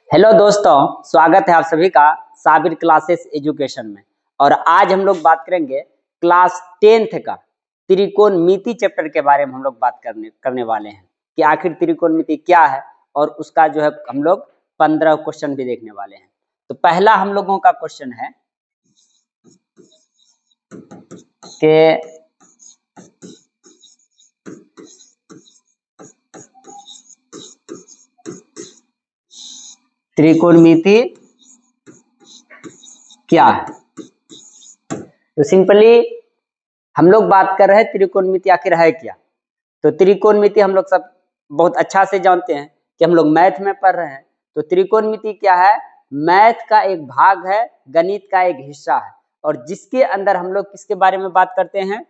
Hello दोस्तों, स्वागत है आप सभी का साबिर क्लासेस एजुकेशन में। और आज हम लोग बात करेंगे क्लास 10th का त्रिकोणमिति चैप्टर के बारे में। हम लोग बात करने वाले हैं कि आखिर त्रिकोणमिति क्या है, और उसका जो है हम लोग 15 क्वेश्चन भी देखने वाले हैं। तो पहला हम लोगों का क्वेश्चन है कि त्रिकोणमिति क्या है। तो सिंपली हम लोग बात कर रहे हैं त्रिकोणमिति आखिर है क्या। तो त्रिकोणमिति हम लोग सब बहुत अच्छा से जानते हैं कि हम लोग मैथ में पढ़ रहे हैं। तो त्रिकोणमिति क्या है? मैथ का एक भाग है, गणित का एक हिस्सा है, और जिसके अंदर हम लोग किसके बारे में बात करते हैं?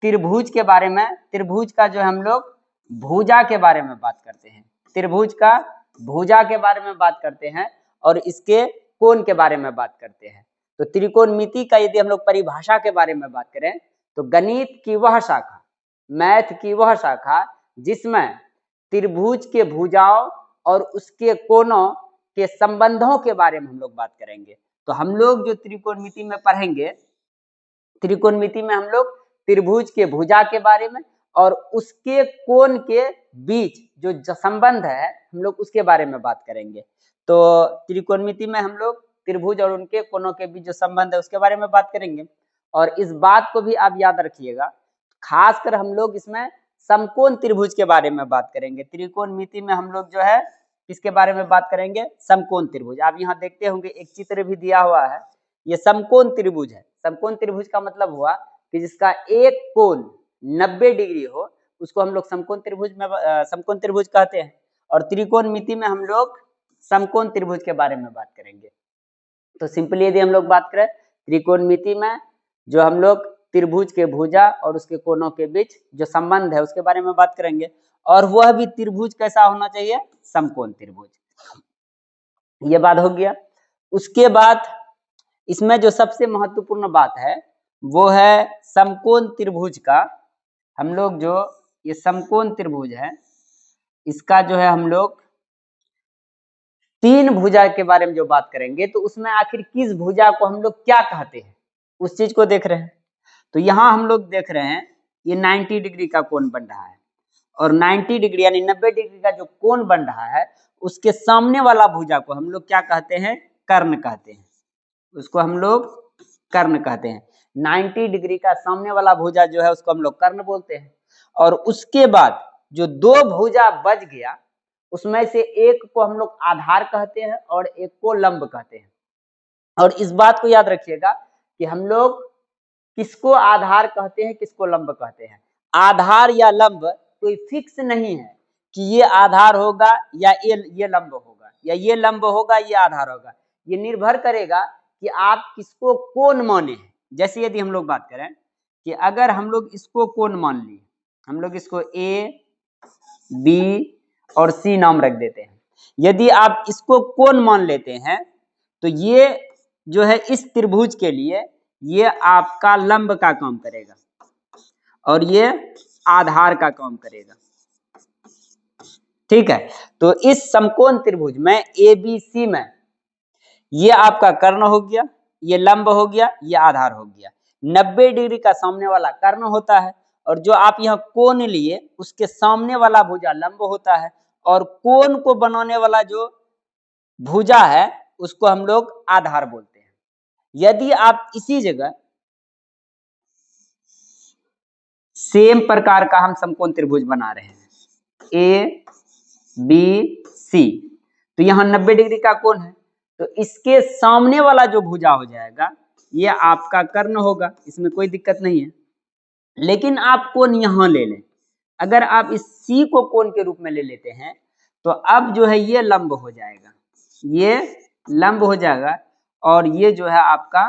त्रिभुज के बारे में। त्रिभुज का जो हम लोग भुजा के बारे में बात करते हैं। त्रिभुज का भुजा के बारे में बात करते हैं और इसके कोण के बारे में बात करते हैं। तो त्रिकोणमिति का यदि हम लोग परिभाषा के बारे में बात करें तो गणित की वह शाखा, मैथ की वह शाखा जिसमें त्रिभुज के भुजाओं और उसके कोणों के संबंधों के बारे में हम लोग बात करेंगे। तो हम लोग जो त्रिकोणमिति में पढ़ेंगे, त्रिकोणमिति में हम लोग त्रिभुज के भुजा के बारे में और उसके कोण के बीच जो संबंध है हम लोग उसके बारे में बात करेंगे। तो त्रिकोणमिति में हम लोग त्रिभुज और उनके कोणों के बीच जो संबंध है उसके बारे में बात करेंगे। और इस बात को भी आप याद रखिएगा, खासकर हम लोग इसमें समकोण त्रिभुज के बारे में बात करेंगे। त्रिकोणमिति में हम लोग जो है किसके बारे में बात करेंगे? समकोण त्रिभुज। आप यहाँ देखते होंगे एक चित्र भी दिया हुआ है, ये समकोण त्रिभुज है। समकोण त्रिभुज का मतलब हुआ कि जिसका एक कोण 90 डिग्री हो उसको हम लोग समकोण त्रिभुज कहते हैं। और त्रिकोणमिति में हम लोग समकोण त्रिभुज के बारे में बात करेंगे। तो सिंपली यदि हम लोग बात करें त्रिकोणमिति में जो हम लोग त्रिभुज के भुजा और उसके कोणों के बीच जो संबंध है उसके बारे में बात करेंगे। और वह भी त्रिभुज कैसा होना चाहिए? समकोण त्रिभुज। ये बात हो गया। उसके बाद इसमें जो सबसे महत्वपूर्ण बात है वो है समकोण त्रिभुज का। हम लोग जो ये समकोण त्रिभुज है इसका जो है हम लोग 3 भुजा के बारे में जो बात करेंगे तो उसमें आखिर किस भुजा को हम लोग क्या कहते हैं उस चीज को देख रहे हैं। तो यहाँ हम लोग देख रहे हैं ये 90 डिग्री का कोण बन रहा है, और 90 डिग्री यानी 90 डिग्री का जो कोण बन रहा है उसके सामने वाला भुजा को हम लोग क्या कहते हैं? कर्ण कहते हैं। उसको हम लोग कर्ण कहते हैं। 90 डिग्री का सामने वाला भुजा जो है उसको हम लोग कर्ण बोलते हैं। और उसके बाद जो 2 भुजा बच गया उसमें से एक को हम लोग आधार कहते हैं और एक को लंब कहते हैं। और इस बात को याद रखिएगा कि हम लोग किसको आधार कहते हैं, किसको लंब कहते हैं। आधार या लंब कोई फिक्स नहीं है कि ये आधार होगा या ये लंब होगा, या ये लंब होगा ये आधार होगा। ये निर्भर करेगा कि आप किसको कोण माने हैं। जैसे यदि हम लोग बात करें कि अगर हम लोग इसको कोण मान लिए, हम लोग इसको ए बी और सी नाम रख देते हैं। यदि आप इसको कोण मान लेते हैं तो ये जो है इस त्रिभुज के लिए ये आपका लंब का काम करेगा और ये आधार का काम करेगा। ठीक है। तो इस समकोण त्रिभुज में ए बी सी में ये आपका कर्ण हो गया, ये लंब हो गया, ये आधार हो गया। 90 डिग्री का सामने वाला कर्ण होता है और जो आप यहाँ कोण लिए उसके सामने वाला भुजा लंब होता है, और कोण को बनाने वाला जो भुजा है उसको हम लोग आधार बोलते हैं। यदि आप इसी जगह सेम प्रकार का हम समकोण त्रिभुज बना रहे हैं ए बी सी, तो यहाँ 90 डिग्री का कोण है तो इसके सामने वाला जो भुजा हो जाएगा ये आपका कर्ण होगा, इसमें कोई दिक्कत नहीं है। लेकिन आप कोण यहाँ ले लें, अगर आप इस सी को कोण के रूप में ले लेते हैं तो अब जो है ये लंब हो जाएगा, ये लंब हो जाएगा और ये जो है आपका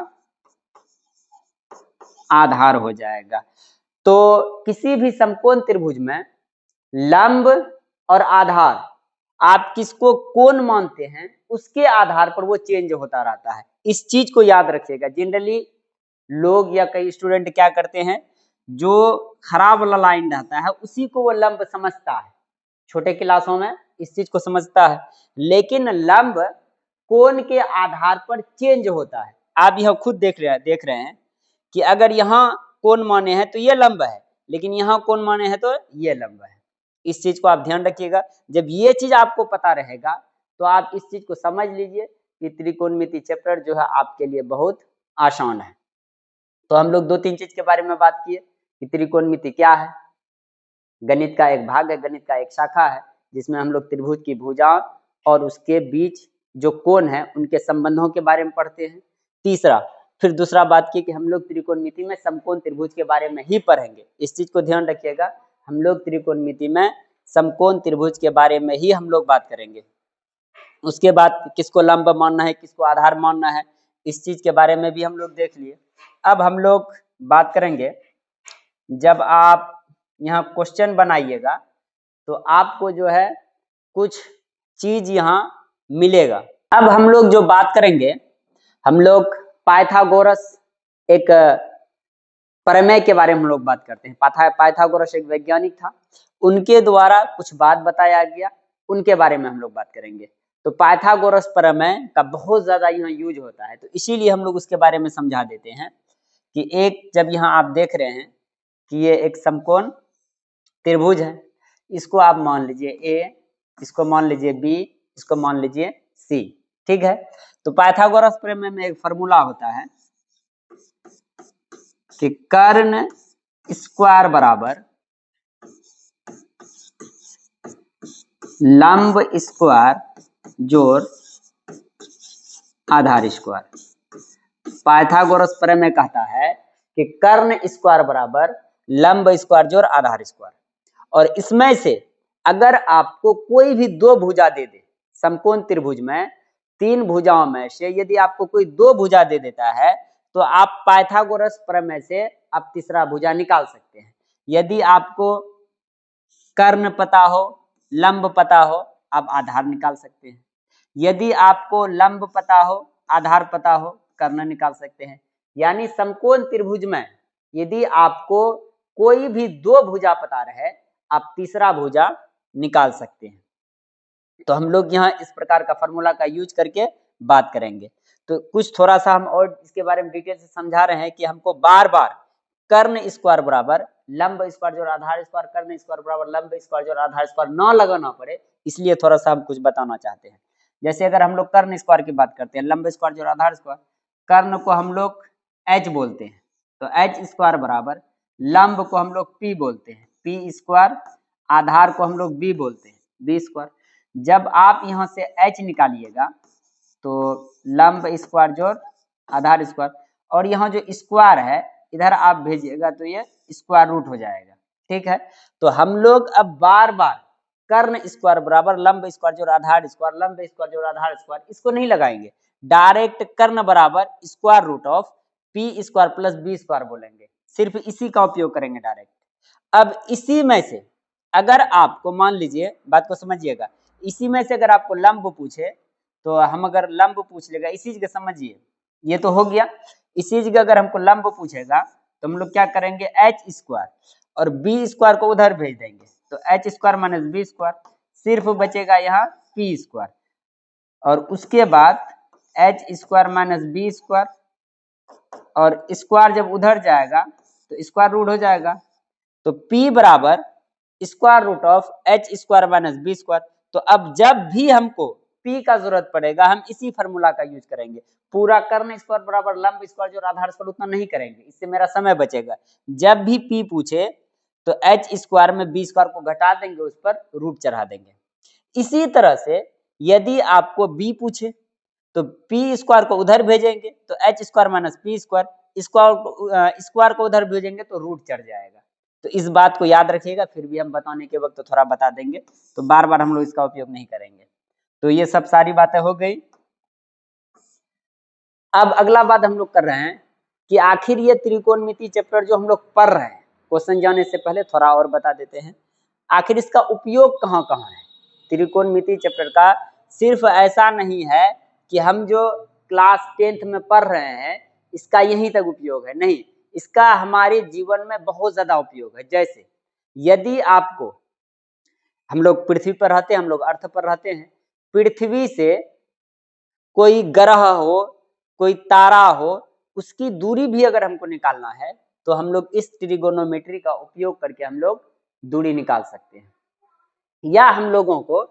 आधार हो जाएगा। तो किसी भी समकोण त्रिभुज में लंब और आधार आप किसको कोण मानते हैं उसके आधार पर वो चेंज होता रहता है। इस चीज को याद रखिएगा। जनरली लोग या कई स्टूडेंट क्या करते हैं, जो खराब वाला लाइन रहता है उसी को वो लंब समझता है, छोटे क्लासों में इस चीज को समझता है। लेकिन लंब कोण के आधार पर चेंज होता है। आप यह खुद देख रहे हैं कि अगर यहाँ कोण माने हैं तो ये लंब है, लेकिन यहाँ कोण माने हैं तो ये लंब है। इस चीज को आप ध्यान रखिएगा। जब ये चीज आपको पता रहेगा तो आप इस चीज को समझ लीजिए कि त्रिकोणमिति चैप्टर जो है आपके लिए बहुत आसान है। तो हम लोग 2-3 चीज के बारे में बात किए कि त्रिकोणमिति क्या है। गणित का एक भाग है, गणित का एक शाखा है, जिसमें हम लोग त्रिभुज की भुजाओं और उसके बीच जो कोण है उनके संबंधों के बारे में पढ़ते हैं। तीसरा, फिर दूसरा बात की कि हम लोग त्रिकोणमिति में समकोण त्रिभुज के बारे में ही पढ़ेंगे। इस चीज को ध्यान रखिएगा, हम लोग त्रिकोणमिति में समकोण त्रिभुज के बारे में ही हम लोग बात करेंगे। उसके बाद किसको लंब मानना है, किसको आधार मानना है, इस चीज के बारे में भी हम लोग देख लिए। अब हम लोग बात करेंगे, जब आप यहाँ क्वेश्चन बनाइएगा तो आपको जो है कुछ चीज यहाँ मिलेगा। अब हम लोग जो बात करेंगे, हम लोग पाइथागोरस एक प्रमेय के बारे में हम लोग बात करते हैं। पाइथागोरस एक वैज्ञानिक था, उनके द्वारा कुछ बात बताया गया, उनके बारे में हम लोग बात करेंगे। तो पाइथागोरस प्रमेय का बहुत ज्यादा यहाँ यूज होता है, तो इसीलिए हम लोग उसके बारे में समझा देते हैं कि एक, जब यहाँ आप देख रहे हैं कि ये एक समकोण त्रिभुज है, इसको आप मान लीजिए ए, इसको मान लीजिए बी, इसको मान लीजिए सी, ठीक है। तो पाइथागोरस प्रमेय में एक फॉर्मूला होता है कि कर्ण स्क्वायर बराबर लंब स्क्वायर जोड़ आधार स्क्वायर। पाइथागोरस प्रमेय कहता है कि कर्ण स्क्वायर बराबर लंब स्क्वायर जोड़ आधार स्क्वायर, और इसमें से अगर आपको कोई भी दो भुजा दे दे, समकोण त्रिभुज में 3 भुजाओं में से यदि आपको कोई 2 भुजा दे देता है तो आप पाइथागोरस प्रमेय से आप तीसरा भुजा निकाल सकते हैं। यदि आपको कर्ण पता हो, लंब पता हो, आप आधार निकाल सकते हैं। यदि आपको लंब पता हो, आधार पता हो, कर्ण निकाल सकते हैं। यानी समकोण त्रिभुज में यदि आपको कोई भी 2 भुजा पता रहे, आप तीसरा भुजा निकाल सकते हैं। तो हम लोग यहाँ इस प्रकार का फॉर्मूला का यूज करके बात करेंगे। तो कुछ थोड़ा सा हम और इसके बारे में डिटेल से समझा रहे हैं कि हमको बार बार कर्ण स्क्वायर बराबर लंब स्क्वायर जोड़ आधार स्क्वायर, कर्ण स्क्वायर बराबर लंब स्क्वायर जोड़ आधार स्क्वायर न लगाना पड़े, इसलिए थोड़ा सा हम कुछ बताना चाहते हैं। जैसे अगर हम लोग कर्ण स्क्वायर की बात करते हैं, लंब स्क्वायर जोड़ आधार स्क्वायर, कर्ण को हम लोग h बोलते हैं, तो h स्क्वायर बराबर लंब को हम लोग p बोलते हैं, p स्क्वायर, आधार को हम लोग b बोलते हैं, b स्क्वायर। जब आप यहाँ से h निकालिएगा तो लंब स्क्वायर जोड़ आधार स्क्वायर, और यहाँ जो स्क्वायर है इधर आप भेजिएगा तो ये स्क्वायर रूट हो जाएगा, ठीक है। तो हम लोग अब बार बार कर्ण स्क्वायर बराबर लंब स्क्वायर जोड़ आधार स्क्वायर, लंब स्क्वायर जोड़ आधार स्क्वायर, इसको नहीं लगाएंगे, डायरेक्ट कर्ण बराबर square root of P square plus B square बोलेंगे, सिर्फ इसी का उपयोग करेंगे डायरेक्ट। अब इसी में से अगर आपको, मान लीजिए, बात को समझिएगा, इसी में से अगर आपको लंब पूछे तो हम अगर लंब पूछ लेगा, इसी चीज का समझिए, ये तो हो गया। इसी जगह अगर हमको लंब पूछेगा तो हम लोग क्या करेंगे, एच स्क्वायर और बी स्क्वायर को उधर भेज देंगे, तो H square minus B square, सिर्फ बचेगा यहाँ पी स्क्वायर, और उसके बाद H square minus B square, और स्क्वायर जब उधर जाएगा तो स्क्वायर रूट हो जाएगा, तो p बराबर square root of H square minus B square. तो अब जब भी हमको p का जरूरत पड़ेगा हम इसी फार्मूला का यूज करेंगे। पूरा कर्ण स्क्वायर बराबर लंब स्क्वायर जो आधार स्क्वायर उतना नहीं करेंगे, इससे मेरा समय बचेगा। जब भी p पूछे तो एच स्क्वायर में बी स्क्वायर को घटा देंगे, उस पर रूट चढ़ा देंगे। इसी तरह से यदि आपको b पूछे तो पी स्क्वायर को उधर भेजेंगे तो H square minus P square, square को उधर भेजेंगे तो रूट चढ़ जाएगा। तो इस बात को याद रखिएगा, फिर भी हम बताने के वक्त तो थोड़ा बता देंगे, तो बार बार हम लोग इसका उपयोग नहीं करेंगे। तो ये सब सारी बातें हो गई। अब अगला बात हम लोग कर रहे हैं कि आखिर ये त्रिकोणमिति चैप्टर जो हम लोग पढ़ रहे हैं, क्वेश्चन जाने से पहले थोड़ा और बता देते हैं, आखिर इसका उपयोग कहाँ कहाँ है। त्रिकोणमिति चैप्टर का सिर्फ ऐसा नहीं है कि हम जो क्लास 10th में पढ़ रहे हैं इसका यहीं तक उपयोग है, नहीं, इसका हमारे जीवन में बहुत ज्यादा उपयोग है। जैसे यदि आपको, हम लोग पृथ्वी पर रहते हैं, हम लोग अर्थ पर रहते हैं, पृथ्वी से कोई ग्रह हो, कोई तारा हो, उसकी दूरी भी अगर हमको निकालना है तो हम लोग इस ट्रिगोनोमेट्री का उपयोग करके हम लोग दूरी निकाल सकते हैं। या हम लोगों को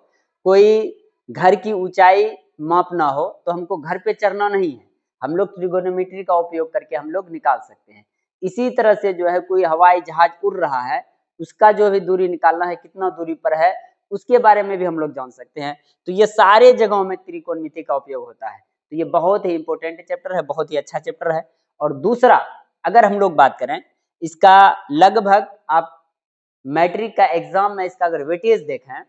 कोई घर की ऊंचाई मापना हो तो हमको घर पे चढ़ना नहीं है, हम लोग ट्रिगोनोमेट्री का उपयोग करके हम लोग निकाल सकते हैं। इसी तरह से जो है कोई हवाई जहाज उड़ रहा है, उसका जो भी दूरी निकालना है, कितना दूरी पर है, उसके बारे में भी हम लोग जान सकते हैं। तो ये सारे जगहों में त्रिकोणमिति का उपयोग होता है। तो ये बहुत ही इंपॉर्टेंट चैप्टर है, बहुत ही अच्छा चैप्टर है। और दूसरा, अगर हम लोग बात करें इसका, लगभग आप मैट्रिक का एग्जाम में इसका अगर वेटेज देखें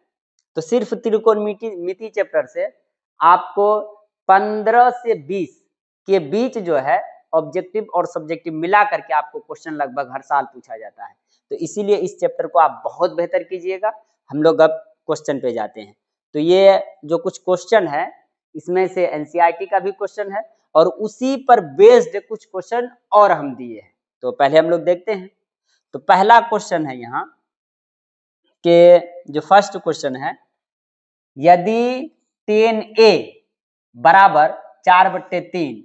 तो सिर्फ त्रिकोणमिति चैप्टर से आपको 15 से 20 के बीच जो है ऑब्जेक्टिव और सब्जेक्टिव मिला करके आपको क्वेश्चन लगभग हर साल पूछा जाता है। तो इसीलिए इस चैप्टर को आप बहुत बेहतर कीजिएगा। हम लोग अब क्वेश्चन पे जाते हैं। तो ये जो कुछ क्वेश्चन है इसमें से एनसीईआरटी का भी क्वेश्चन है और उसी पर बेस्ड कुछ क्वेश्चन और हम दिए हैं। तो पहले हम लोग देखते हैं। तो पहला क्वेश्चन है यहाँ के, जो फर्स्ट क्वेश्चन है, यदि 10a बराबर 4/3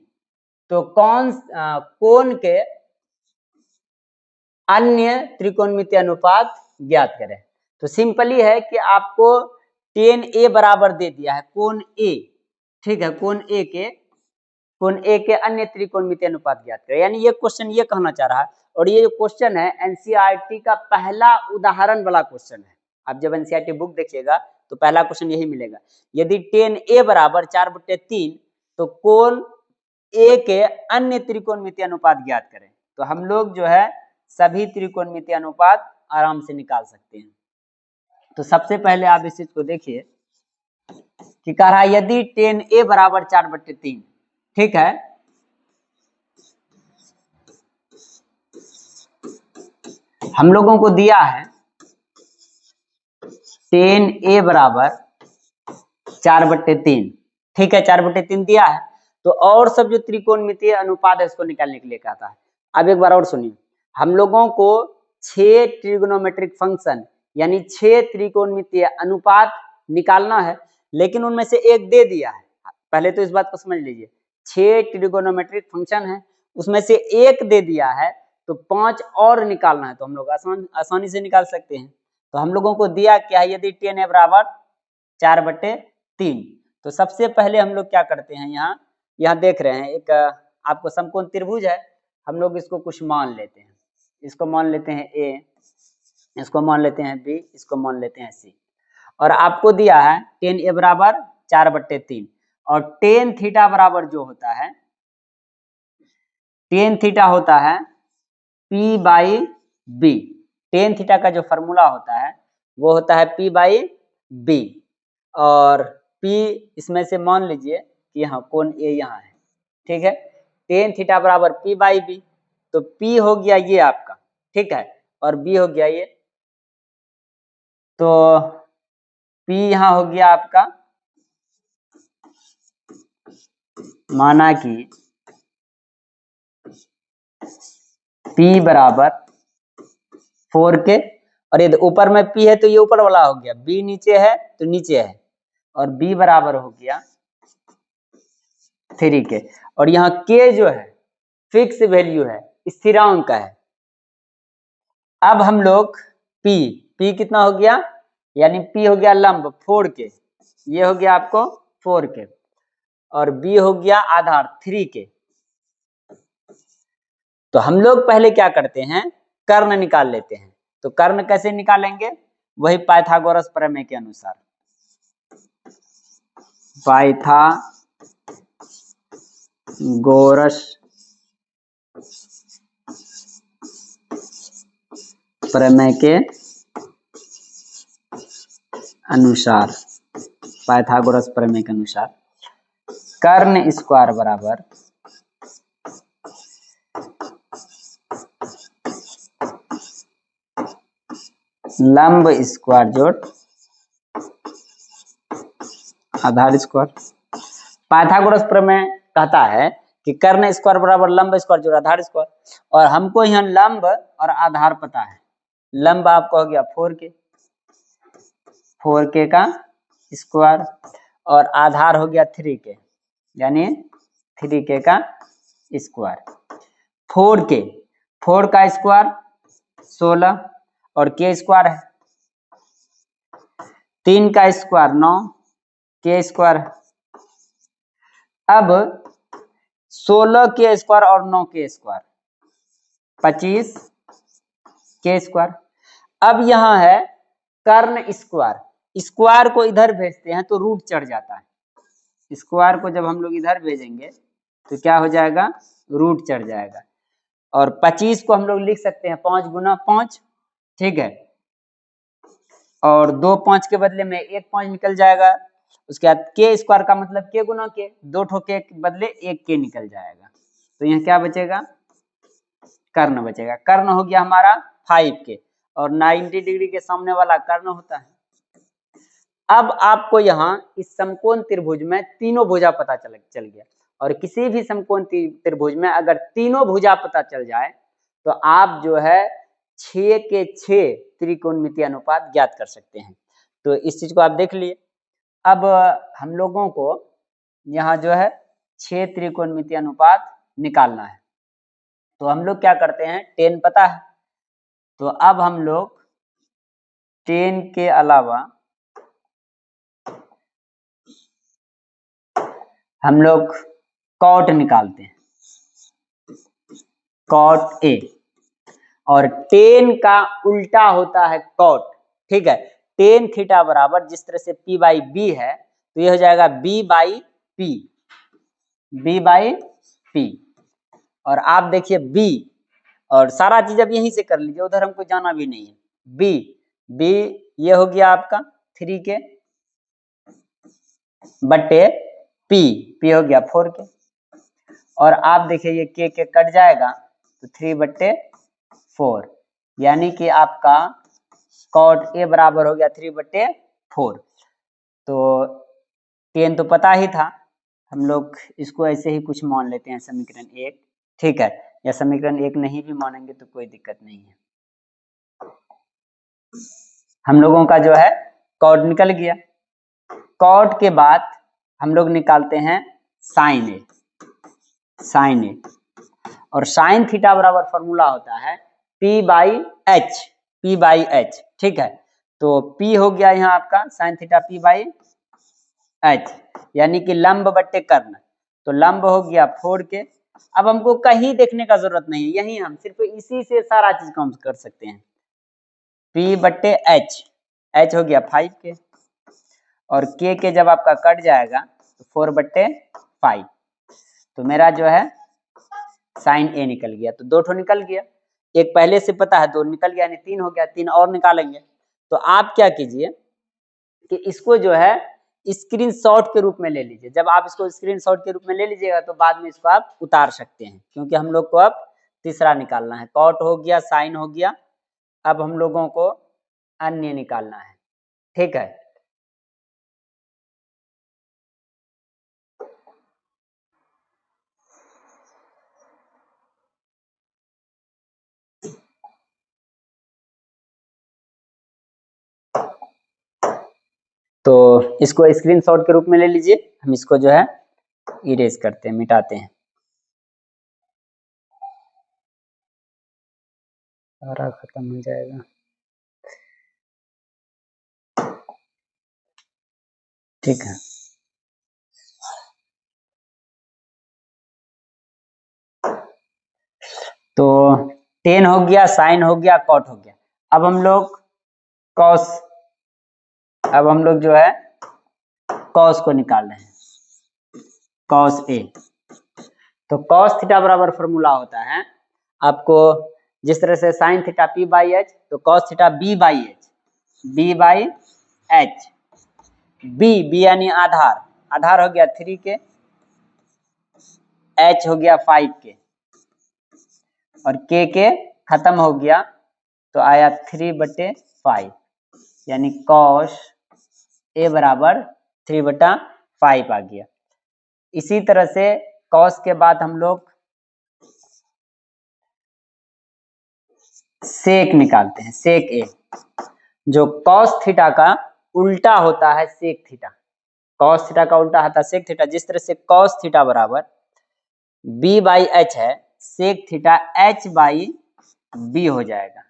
तो कोण के अन्य त्रिकोणमितीय अनुपात ज्ञात करें। तो सिंपली है कि आपको 10a बराबर दे दिया है कोण ए, ठीक है, कोण ए के अन्य त्रिकोणमितीय अनुपात ज्ञात करें। यानी ये क्वेश्चन ये कहना चाह रहा है, और ये जो क्वेश्चन है एनसीईआरटी का पहला उदाहरण वाला क्वेश्चन है। आप जब एनसीईआरटी बुक देखिएगा तो पहला क्वेश्चन यही मिलेगा, यदि 10a बराबर 4/3 तो कोण ए के अन्य त्रिकोणमितीय अनुपात ज्ञात करें। तो हम लोग जो है सभी त्रिकोणमितीय अनुपात आराम से निकाल सकते हैं। तो सबसे पहले आप इस चीज को देखिए कि कह रहा है यदि 10a बराबर 4/3, ठीक है, हम लोगों को दिया है 10a बराबर 4/3, ठीक है, 4/3 दिया है। तो और सब जो त्रिकोणमितीय अनुपात है इसको निकालने के लिए कहता है। अब एक बार और सुनिए, हम लोगों को 6 ट्रिगोनोमेट्रिक फंक्शन यानी 6 त्रिकोणमितीय अनुपात निकालना है, लेकिन उनमें से एक दे दिया है। पहले तो इस बात को समझ लीजिए, 6 ट्रिगोनोमेट्रिक फंक्शन है, उसमें से एक दे दिया है, तो 5 और निकालना है। तो हम लोग आसानी से निकाल सकते हैं। तो हम लोगों को दिया क्या है, यदि 10a बराबर 4/3, तो सबसे पहले हम लोग क्या करते हैं, यहाँ देख रहे हैं एक आपको समकोण त्रिभुज है, हम लोग इसको कुछ मान लेते हैं। इसको मान लेते हैं ए, इसको मान लेते हैं बी, इसको मान लेते हैं सी। और आपको दिया है 10a बराबर 4/3 और tan थीटा बराबर जो होता है, tan थीटा होता है p/b। tan थीटा का जो फॉर्मूला होता है वो होता है p/b, और p इसमें से मान लीजिए कि यहाँ कोण ए यहाँ है, ठीक है। tan थीटा बराबर p/b, तो p हो गया ये आपका, ठीक है, और b हो गया ये, तो p यहाँ हो गया आपका, माना कि p बराबर 4k, और ये ऊपर में p है तो ये ऊपर वाला हो गया, b नीचे है तो नीचे है, और b बराबर हो गया 3k, और यहाँ k जो है फिक्स वैल्यू है, स्थिरांक है। अब हम लोग p कितना हो गया, यानी p हो गया लंब 4k, ये हो गया आपको 4k, और b हो गया आधार 3k। तो हम लोग पहले क्या करते हैं, कर्ण निकाल लेते हैं। तो कर्ण कैसे निकालेंगे, वही पाइथागोरस प्रमेय के अनुसार, पाइथागोरस प्रमेय के अनुसार, पाइथागोरस प्रमेय के अनुसार कर्ण स्क्वायर बराबर लंब स्क्वायर जोड़ आधार स्क्वायर। पाइथागोरस प्रमेय कहता है कि कर्ण स्क्वायर बराबर लंब स्क्वायर जोड़ आधार स्क्वायर, और हमको यहाँ लंब और आधार पता है। लंब आपको हो गया 4k का स्क्वायर, और आधार हो गया 3k। यानी 3k का स्क्वायर। 4k, 4 का स्क्वायर 16 और k स्क्वायर है। 3 का स्क्वायर 9, k स्क्वायर है। अब 16 के स्क्वायर और 9 के स्क्वायर 25 के स्क्वायर। अब यहाँ है कर्ण स्क्वायर, स्क्वायर को इधर भेजते हैं तो रूट चढ़ जाता है। स्क्वायर को जब हम लोग इधर भेजेंगे तो क्या हो जाएगा, रूट चढ़ जाएगा। और 25 को हम लोग लिख सकते हैं 5 गुना 5, ठीक है। और 2 5 के बदले में 1 5 निकल जाएगा। उसके बाद के स्क्वायर का मतलब के गुना के, 2 ठो के बदले 1 के निकल जाएगा। तो यहाँ क्या बचेगा, कर्ण बचेगा। कर्ण हो गया हमारा 5k और 90 डिग्री के सामने वाला कर्ण होता है। अब आपको यहाँ इस समकोण त्रिभुज में तीनों भुजा पता चल गया। और किसी भी समकोण त्रिभुज में अगर तीनों भुजा पता चल जाए तो आप जो है 6 के 6 त्रिकोणमितीय अनुपात ज्ञात कर सकते हैं। तो इस चीज को आप देख लिए। अब हम लोगों को यहाँ जो है 6 त्रिकोणमितीय अनुपात निकालना है। तो हम लोग क्या करते हैं, 10 पता है, तो अब हम लोग 10 के अलावा हम लोग कॉट निकालते हैं, कॉट ए। और 10 का उल्टा होता है कॉट, ठीक है। tan थीटा बराबर जिस तरह से p बाई बी है तो ये हो जाएगा b by P, b by P. और आप देखिए b, और सारा चीज अब यहीं से कर लीजिए, उधर हमको जाना भी नहीं है। b ये हो गया आपका 3k बट्टे p हो गया 4k। और आप देखिए ये के कट जाएगा तो 3/4, यानी कि आपका कॉट ए बराबर हो गया 3/4। तो 10 तो पता ही था, हम लोग इसको ऐसे ही कुछ मान लेते हैं समीकरण 1, ठीक है। या समीकरण 1 नहीं भी मानेंगे तो कोई दिक्कत नहीं है। हम लोगों का जो है कॉट निकल गया। कॉट के बाद हम लोग निकालते हैं साइन ए, साइन ए। और साइन थीटा बराबर फॉर्मूला होता है p बाई एच, ठीक है। तो p हो गया यहाँ आपका sign theta p by H, यानी कि लंब बट्टे कर्ण। तो लंब हो गया 4k। अब हमको कहीं देखने का जरूरत नहीं है, यही हम सिर्फ इसी से सारा चीज काम कर सकते हैं। p बट्टे एच हो गया 5k और k जब आपका कट जाएगा तो 4/5। तो मेरा जो है साइन ए निकल गया। तो 2 ठो निकल गया, एक पहले से पता है 2 निकल गया, यानी 3 हो गया। 3 और निकालेंगे तो आप क्या कीजिए कि इसको जो है स्क्रीनशॉट के रूप में ले लीजिए। जब आप इसको स्क्रीनशॉट के रूप में ले लीजिएगा तो बाद में इसको आप उतार सकते हैं, क्योंकि हम लोग को अब तीसरा निकालना है। कॉट हो गया, साइन हो गया, अब हम लोगों को अन्य निकालना है, ठीक है। तो इसको स्क्रीनशॉट के रूप में ले लीजिए। हम इसको जो है इरेज करते हैं, मिटाते हैं। सारा खत्म हो जाएगा, ठीक है। तो 10 हो गया, साइन हो गया, कॉट हो गया। अब हम लोग कॉस, अब हम लोग जो है कॉस को निकाल रहे हैं, कॉस ए। तो कॉस थीटा बराबर फॉर्मूला होता है आपको जिस तरह से sine theta p by H, तो cos theta b by H. B यानी आधार, आधार हो गया 3k, एच हो गया 5k और के खत्म हो गया तो आया 3/5, यानी कॉस ए बराबर 3/5 आ गया। इसी तरह से कॉस के बाद हम लोग सेक निकालते हैं, सेक ए, जो कॉस थीटा का उल्टा होता है सेक थीटा। कॉस थीटा का उल्टा आता है सेक थीटा। जिस तरह से कॉस थीटा बराबर बी बाई एच है, sec theta H by B हो जाएगा,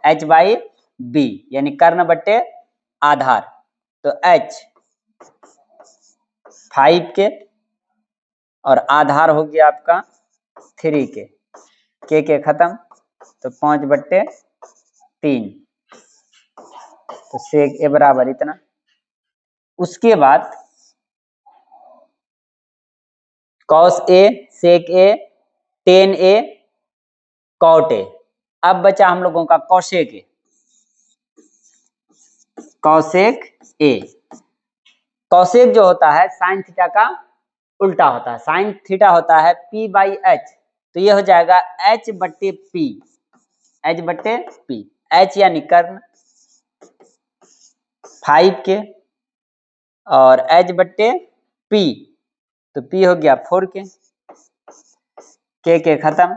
एच बाई बी यानी कर्ण बट्टे आधार। तो एच 5 के और आधार हो गया आपका 3 के खत्म, तो 5/3, तो सेक ए बराबर इतना। उसके बाद cos A sec A tan A cot A. अब बचा हम लोगों का cosec A, cosec A. Cosec जो होता है साइन थीटा का उल्टा होता है, साइन थीटा होता है P बाई एच, तो ये हो जाएगा H बट्टे P, H बट्टे P, H यानी कर्ण 5 के और H बट्टे P, तो P हो गया 4 के खत्म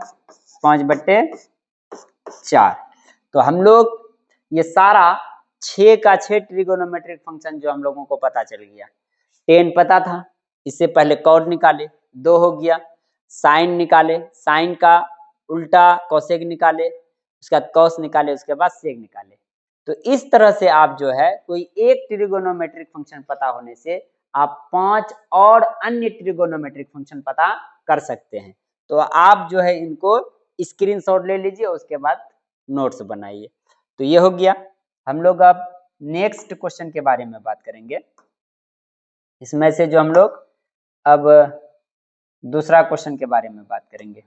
5/4। तो हम लोग ये सारा 6 का 6 ट्रिगोनोमेट्रिक फंक्शन जो हम लोगों को पता चल गया। 10 पता था, इससे पहले कॉट निकाले 2 हो गया, साइन निकाले, साइन का उल्टा कोसेक निकाले, उसके बाद कॉस निकाले, उसके बाद सेक निकाले। तो इस तरह से आप जो है कोई एक ट्रिगोनोमेट्रिक फंक्शन पता होने से आप 5 और अन्य ट्रिगोनोमेट्रिक फंक्शन पता कर सकते हैं। तो आप जो है इनको स्क्रीनशॉट ले लीजिए, उसके बाद नोट्स बनाइए। तो ये हो गया। हम लोग अब नेक्स्ट क्वेश्चन के बारे में बात करेंगे। इसमें से जो हम लोग अब दूसरा क्वेश्चन के बारे में बात करेंगे।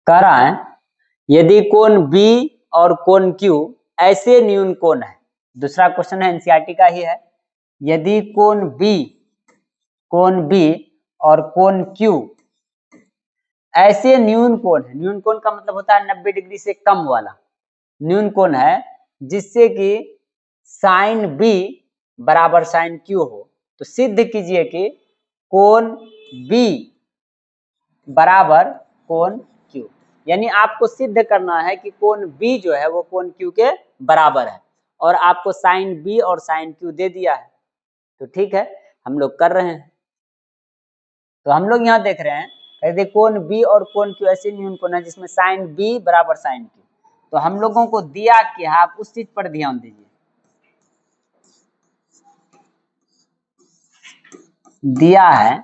कह रहा है यदि कोण B और कोण Q ऐसे न्यून कोण है। दूसरा क्वेश्चन है एनसीईआरटी का ही है। यदि कोण B और कोण Q ऐसे न्यून कोण है, न्यून कोण का मतलब होता है 90 डिग्री से कम वाला न्यून कोण है, जिससे कि साइन B बराबर साइन Q हो, तो सिद्ध कीजिए कि कोण B बराबर कोण Q। यानी आपको सिद्ध करना है कि कोण B जो है वो कोण Q के बराबर है, और आपको साइन B और साइन Q दे दिया है। तो ठीक है, हम लोग कर रहे हैं। तो हम लोग यहाँ देख रहे हैं यदि कोण B और कोण Q ऐसे न्यून कोण है जिसमें साइन B बराबर साइन Q, तो हम लोगों को दिया क्या है, आप उस चीज पर ध्यान दीजिए। दिया है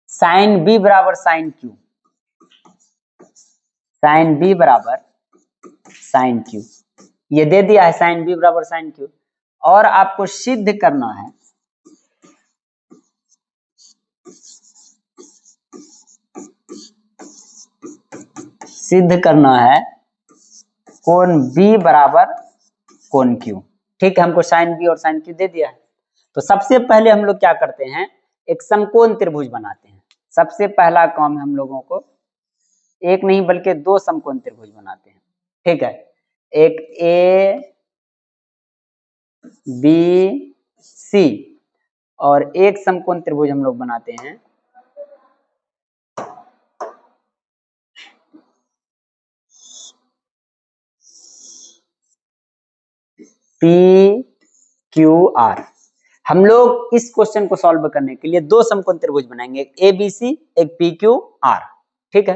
साइन B बराबर साइन Q, साइन B बराबर साइन Q, ये दे दिया है साइन B बराबर साइन Q, और आपको सिद्ध करना है कोण B बराबर कोण Q। ठीक है, हमको साइन B और साइन Q दे दिया है। तो सबसे पहले हम लोग क्या करते हैं, एक समकोण त्रिभुज बनाते हैं। सबसे पहला काम हम लोगों को एक नहीं बल्कि 2 समकोण त्रिभुज बनाते हैं। ठीक है, एक ABC और एक समकोण त्रिभुज हम लोग बनाते हैं PQR। हम लोग इस क्वेश्चन को सॉल्व करने के लिए 2 समकोण त्रिभुज बनाएंगे, एक ABC एक PQR। ठीक है,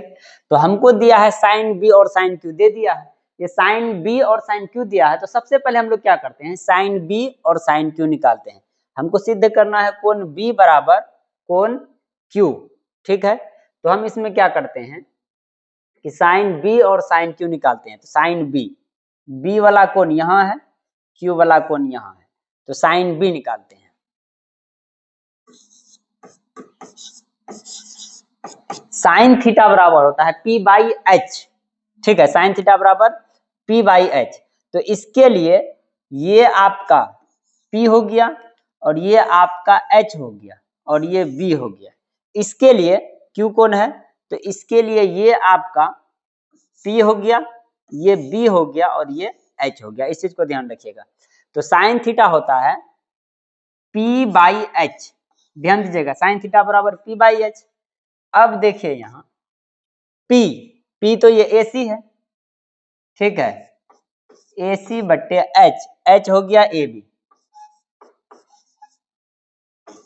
तो हमको दिया है साइन B और साइन Q दे दिया है। ये साइन B और साइन Q दिया है, तो सबसे पहले हम लोग क्या करते हैं, साइन B और साइन Q निकालते हैं। हमको सिद्ध करना है कोण B बराबर कोण Q। ठीक है, तो हम इसमें क्या करते हैं कि साइन B और साइन Q निकालते हैं। तो साइन B वाला कोण यहाँ है, Q वाला कोण यहाँ है, तो साइन B निकालते हैं। साइन थीटा बराबर होता है P बाई एच। ठीक है, साइन थीटा बराबर P बाई एच। तो इसके लिए ये आपका P हो गया और ये आपका H हो गया और ये B हो गया। इसके लिए Q कोण है, तो इसके लिए ये आपका P हो गया ये बी हो गया और ये एच हो गया, इस चीज को ध्यान रखिएगा। तो साइन थीटा होता है पी बाई एच, ध्यान दीजिएगा, साइन थीटा बराबर पी बाई एच। अब देखिए यहाँ पी तो ये ए सी है, ठीक है, ए सी बट्टे एच हो गया ए बी,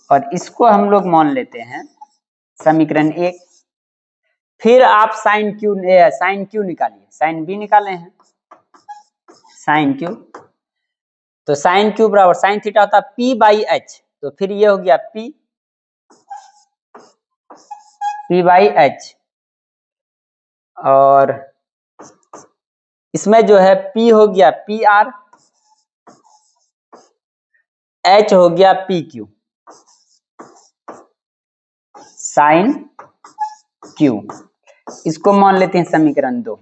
और इसको हम लोग मान लेते हैं समीकरण 1। फिर आप साइन क्यू निकालिए, साइन बी निकाले हैं, साइन क्यू, तो साइन क्यू बराबर साइन थीटा होता है पी बाई एच, तो फिर ये हो गया पी बाई एच, और इसमें जो है पी हो गया पी आर, एच हो गया पी क्यू साइन क्यू, इसको मान लेते हैं समीकरण 2।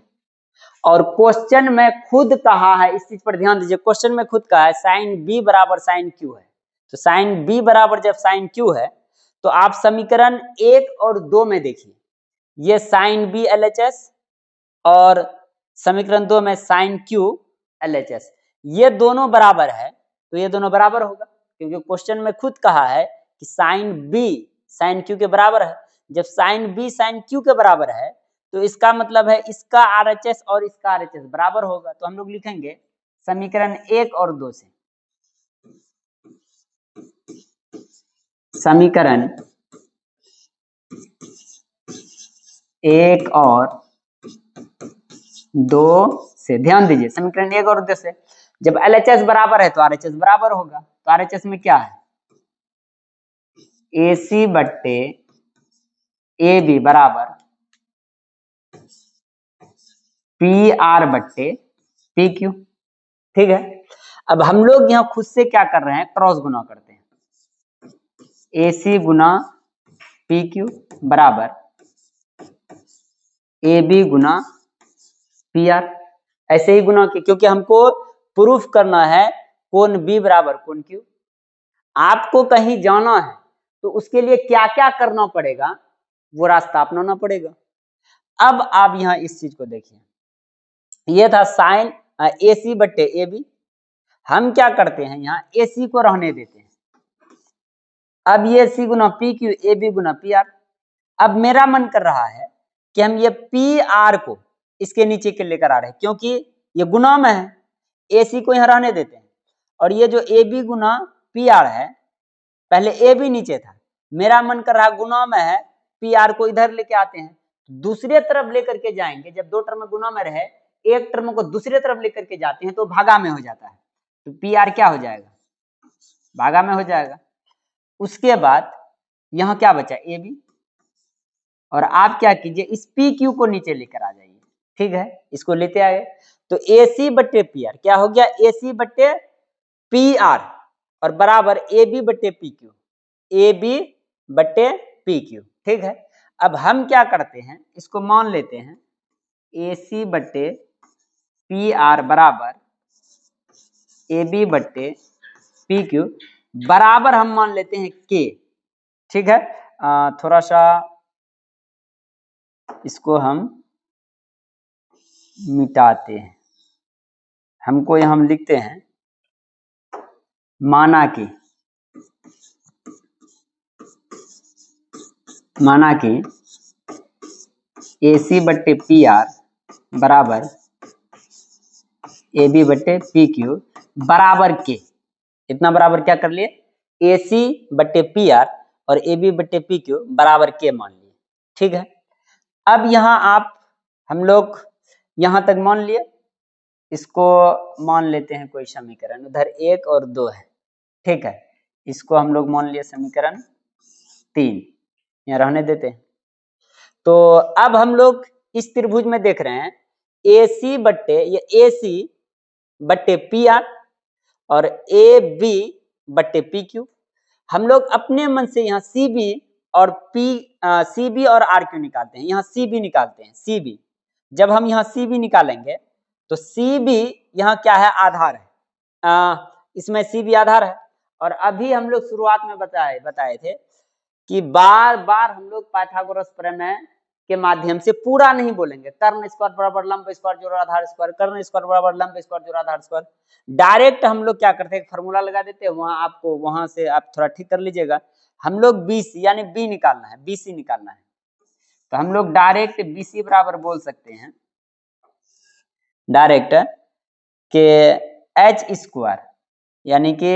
और क्वेश्चन में खुद कहा है, इस चीज पर ध्यान दीजिए, क्वेश्चन में खुद कहा है साइन बी बराबर साइन क्यू है, तो साइन बी बराबर जब साइन क्यू है तो आप समीकरण 1 और 2 में देखिए, ये साइन बी LHS और समीकरण 2 में साइन क्यू LHS, ये दोनों बराबर है, तो ये दोनों बराबर होगा, क्योंकि क्वेश्चन में खुद कहा है कि साइन बी साइन क्यू के बराबर है। जब साइन बी साइन क्यू के बराबर है तो इसका मतलब है इसका RHS और इसका RHS बराबर होगा, तो हम लोग लिखेंगे समीकरण 1 और 2 से, समीकरण 1 और 2 से, ध्यान दीजिए समीकरण 1 और 2 से, जब LHS बराबर है तो RHS बराबर होगा, तो RHS में क्या है AC बट्टे AB बराबर PR बट्टे PQ, ठीक है। अब हम लोग यहाँ खुद से क्या कर रहे हैं, क्रॉस गुना करते हैं, AC गुना PQ बराबर AB गुना PR, ऐसे ही गुना की, क्योंकि हमको प्रूफ करना है कोण B बराबर कोण Q। आपको कहीं जाना है तो उसके लिए क्या क्या करना पड़ेगा, वो रास्ता अपनाना पड़ेगा। अब आप यहाँ इस चीज को देखिए, ये था साइन AC बट्टे AB, हम क्या करते हैं यहाँ AC को रहने देते हैं, अब ये C गुना PQ AB गुना PR। अब मेरा मन कर रहा है कि हम ये PR को इसके नीचे के लेकर आ रहे हैं, क्योंकि ये गुना में है, AC को यहाँ रहने देते हैं, और ये जो AB गुना PR है, पहले AB नीचे था, मेरा मन कर रहा गुना में है, PR को इधर लेके आते हैं, दूसरे तरफ लेकर के जाएंगे, जब दो टर्म गुना में रहे, एक टर्म को दूसरे तरफ लेकर के जाते हैं तो भागा में हो जाता है, तो PR क्या हो जाएगा, भागा में हो जाएगा। उसके बाद यहाँ क्या बचा AB, और आप क्या कीजिए इस PQ को नीचे लेकर आ जाइए, ठीक है, इसको लेते आए, तो AC बट्टे PR क्या हो गया, AC बट्टे PR और बराबर AB बट्टे PQ, AB बट्टे PQ, ठीक है। अब हम क्या करते हैं, इसको मान लेते हैं AC बट्टे PR बराबर AB बट्टे PQ बराबर हम मान लेते हैं K, ठीक है। थोड़ा सा इसको हम मिटाते हैं, हमको यहाँ हम लिखते हैं माना कि AC बट्टे PR बराबर AB बट्टे PQ बराबर K, इतना बराबर क्या कर लिए, AC बट्टे PR और AB बट्टे PQ बराबर K मान लिए, ठीक है। अब यहाँ आप हम लोग यहाँ तक मान लिए, इसको मान लेते हैं कोई समीकरण, उधर 1 और 2 है, ठीक है, इसको हम लोग मान लिए समीकरण 3, यहाँ रहने देते हैं। तो अब हम लोग इस त्रिभुज में देख रहे हैं AC बट्टे ये AC बट्टे PR और AB बट्टे PQ, हम लोग अपने मन से यहाँ CB और CB और RQ निकालते हैं, यहाँ CB निकालते हैं, CB, जब हम यहाँ CB निकालेंगे तो CB यहाँ क्या है, आधार है, इसमें CB आधार है, और अभी हम लोग शुरुआत में बताए थे कि बार बार हम लोग पाइथागोरस प्रमेय के माध्यम से पूरा नहीं बोलेंगे, कर्ण स्क्वायर बराबर लंब स्क्वायर जोड़ आधार स्क्वायर, कर्ण स्क्वायर बराबर लंब स्क्वायर जोड़ आधार स्क्वायर। डायरेक्ट हम लोग क्या करते हैं, फॉर्मूला लगा देते हैं, वहां आपको वहां से आप थोड़ा ठीक कर लीजिएगा। हम लोग बीसी यानी बी निकालना है, बीसी निकालना है, तो हम लोग डायरेक्ट बीसी बराबर बोल सकते हैं डायरेक्ट के एच स्क्वायर यानी कि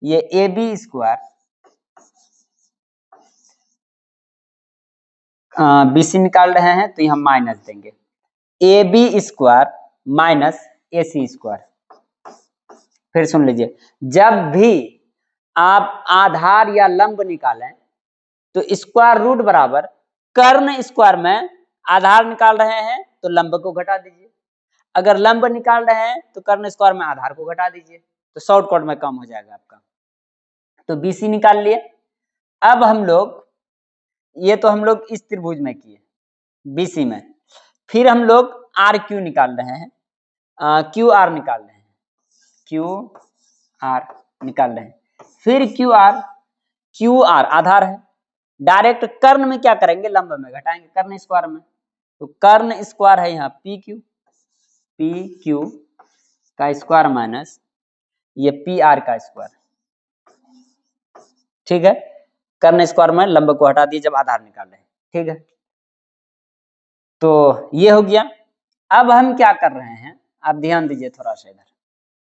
ये ए बी स्क्वायर बीसी निकाल रहे हैं तो यहाँ माइनस देंगे, A B square minus A C square. फिर सुन लीजिए, जब भी आप आधार या लंब निकालें तो स्क्वायर रूट बराबर कर्ण स्क्वायर में आधार निकाल रहे हैं तो लंब को घटा दीजिए, अगर लंब निकाल रहे हैं तो कर्ण स्क्वायर में आधार को घटा दीजिए, तो शॉर्टकट में कम हो जाएगा आपका। तो बीसी निकाल लिए। अब हम लोग ये तो हम लोग इस त्रिभुज में किए बीसी में, फिर हम लोग आर क्यू निकाल रहे हैं, क्यू आर निकाल रहे हैं, क्यू आर निकाल रहे हैं, फिर क्यू आर आधार है, डायरेक्ट कर्ण में क्या करेंगे, लंब में घटाएंगे कर्ण स्क्वायर में, तो कर्ण स्क्वायर है यहाँ पी क्यू का स्क्वायर माइनस ये पी आर का स्क्वायर, ठीक है। कर्ण स्क्वायर में लंब को हटा दिए जब आधार निकाल रहे हैं, ठीक है। तो ये हो गया। अब हम क्या कर रहे हैं, आप ध्यान दीजिए थोड़ा सा इधर,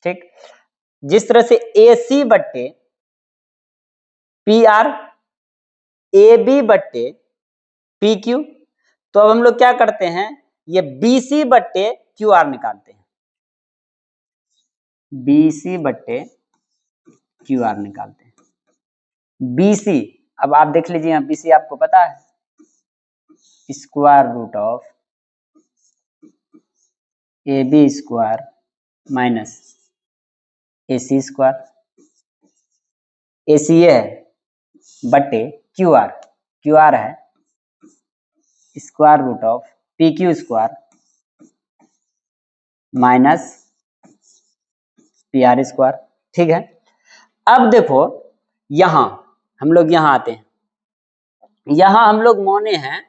ठीक। जिस तरह से ए सी बट्टे पी आर, ए बी बट्टे पी क्यू, तो अब हम लोग क्या करते हैं, ये बी सी बट्टे क्यू आर निकालते हैं, बी सी बट्टे क्यू आर निकालते हैं। बीसी, अब आप देख लीजिए यहाँ बीसी आपको पता है, square root of A B square minus A C square, A C है बट्टे क्यू आर है square root of P Q square minus P R square, ठीक है। अब देखो यहां हम लोग यहां आते हैं, यहां हम लोग माने हैं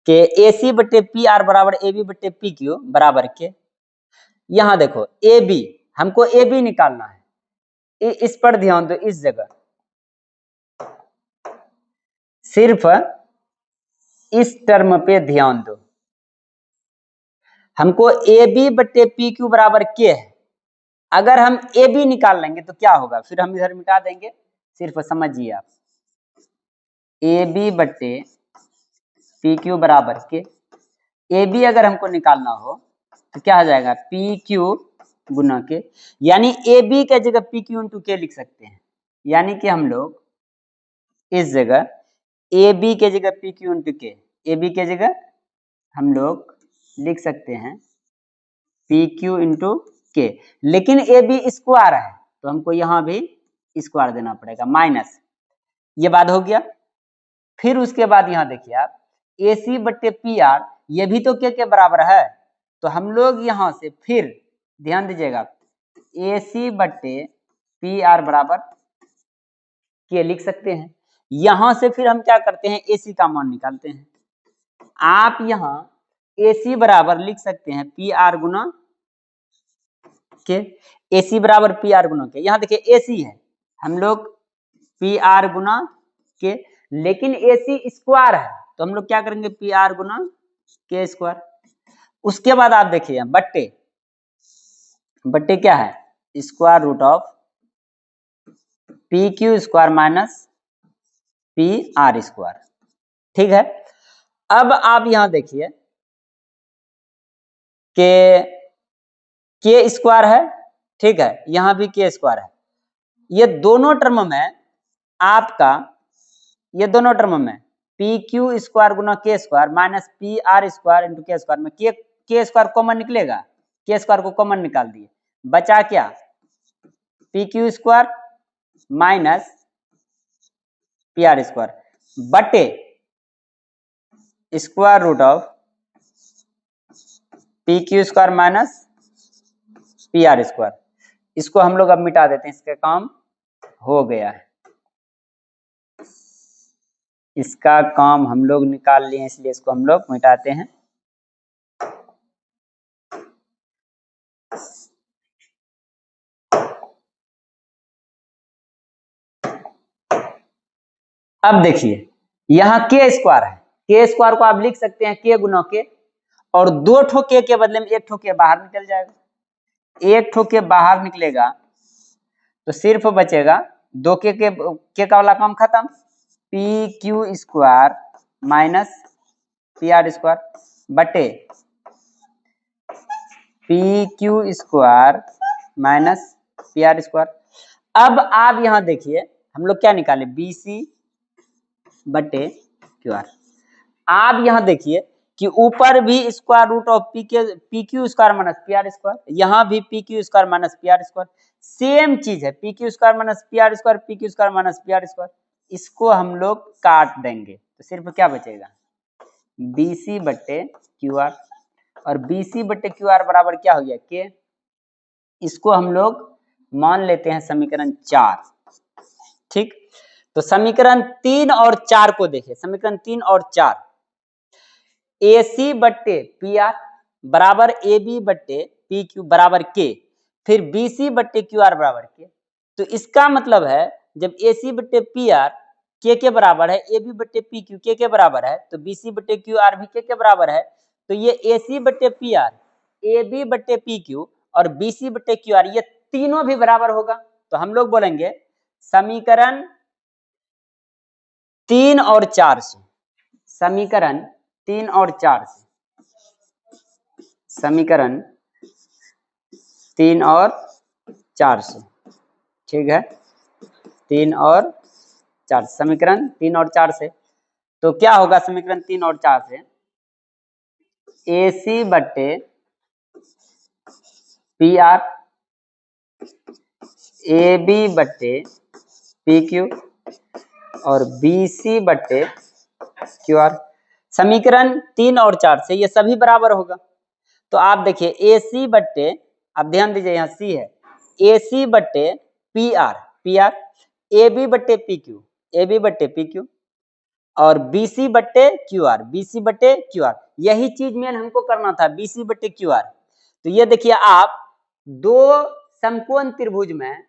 कि ए सी बट्टे पी आर बराबर ए बी बट्टे पी क्यू बराबर के, यहां देखो ए बी, हमको ए बी निकालना है, इस पर ध्यान दो, इस जगह सिर्फ इस टर्म पे ध्यान दो, हमको ए बी बट्टे पी क्यू बराबर के है, अगर हम ए बी निकाल लेंगे तो क्या होगा, फिर हम इधर मिटा देंगे, सिर्फ समझिए आप, ए बी बट्टे पी क्यू बराबर के, ए बी अगर हमको निकालना हो तो क्या हो जाएगा, पी क्यू गुना के, यानी ए बी के जगह पी क्यू इंटू के लिख सकते हैं, यानी कि हम लोग इस जगह ए बी के जगह पी क्यू इंटू के, ए बी के जगह हम लोग लिख सकते हैं पी क्यू इंटू के, लेकिन ए बी स्क्वायर है तो हमको यहाँ भी स्क्वायर देना पड़ेगा माइनस, ये बात हो गया। फिर उसके बाद यहाँ देखिए आप ए सी बट्टे पी आर, ये भी तो के बराबर है, तो हम लोग यहाँ से फिर ध्यान दीजिएगा ए सी बट्टे पी आर बराबर के लिख सकते हैं, यहां से फिर हम क्या करते हैं, ए सी का मान निकालते हैं, आप यहाँ ए सी बराबर लिख सकते हैं पी आर गुना के, ए सी बराबर पी आर गुना के, यहाँ देखिए ए सी है, हम लोग पी आर गुना के, लेकिन ए सी स्क्वायर है तो हम लोग क्या करेंगे, पी आर गुना के स्क्वायर। उसके बाद आप देखिए बट्टे क्या है, square root of P Q square minus P R square, ठीक है। अब आप यहां देखिए के स्क्वायर है, ठीक है, यहां भी के स्क्वायर है, ये दोनों टर्म में आपका, ये दोनों टर्म में पी क्यू स्क्वायर गुना के square minus P R square into के स्क्वायर में के स्क्वायर कॉमन निकलेगा, के स्क्वायर को कॉमन निकाल दिए, बचा क्या, P Q square minus P R square बटे square root of P Q square minus P R square. इसको हम लोग अब मिटा देते हैं, इसका काम हो गया है। इसका काम हम लोग निकाल लिए इसलिए इसको हम लोग मिटाते हैं। अब देखिए यहाँ के स्क्वायर है, के स्क्वायर को आप लिख सकते हैं के गुना के, और दो ठो के बदले में एक ठो के बाहर निकल जाएगा, एक ठो के बाहर निकलेगा तो सिर्फ बचेगा दो के का वाला काम खत्म, P Q square minus P R square बटे P Q square minus P R square. अब आप यहां देखिए हम लोग क्या निकाले, बी सी बटे क्यू आर। आप यहां देखिए कि ऊपर भी square root of P Q square minus P R square, यहां भी P Q square minus P R square, same चीज है, P Q square minus P R square, P Q square minus P R square. इसको हम लोग काट देंगे तो सिर्फ क्या बचेगा, बी सी बटे क्यू आर, और बी सी बटे क्यू आर बराबर क्या हो गया के। इसको हम लोग मान लेते हैं समीकरण 4, ठीक। तो समीकरण 3 और 4 को देखिए, समीकरण 3 और 4, ए सी बट्टे पी आर बराबर ए बी बट्टे पी क्यू बराबर के, फिर बी सी बट्टे क्यू आर बराबर के। तो इसका मतलब है जब ए सी बट्टे पी आर के बराबर है, ए बी बट्टे पी क्यू के बराबर है, तो बी सी बट्टे क्यू आर भी के बराबर है। तो ये ए सी बट्टे पी आर, ए बी बट्टे पी क्यू और बी सी बट्टे क्यू आर ये तीनों भी बराबर होगा। तो हम लोग बोलेंगे समीकरण 3 और 4 से, समीकरण 3 और 4 से, समीकरण 3 और 4 से, ठीक है, 3 और 4, समीकरण 3 और 4 से। तो क्या होगा समीकरण 3 और 4 से, ए सी बट्टे पी आर, ए बी बट्टे पी क्यू और बी सी बट्टे क्यू आर। समीकरण 3 और 4 से ये सभी बराबर होगा। तो आप देखिए ए सी बट्टे, आप ध्यान दीजिए यहाँ सी है, ए सी बट्टे P R, P R, A B बट्टे पी क्यू, ए बी बट्टे पी क्यू और बी सी बट्टे क्यू आर, बी सी बट्टे क्यू आर। यही चीज मेन हमको करना था, बी सी बट्टे क्यू आर। तो ये देखिए आप दो समकोण त्रिभुज में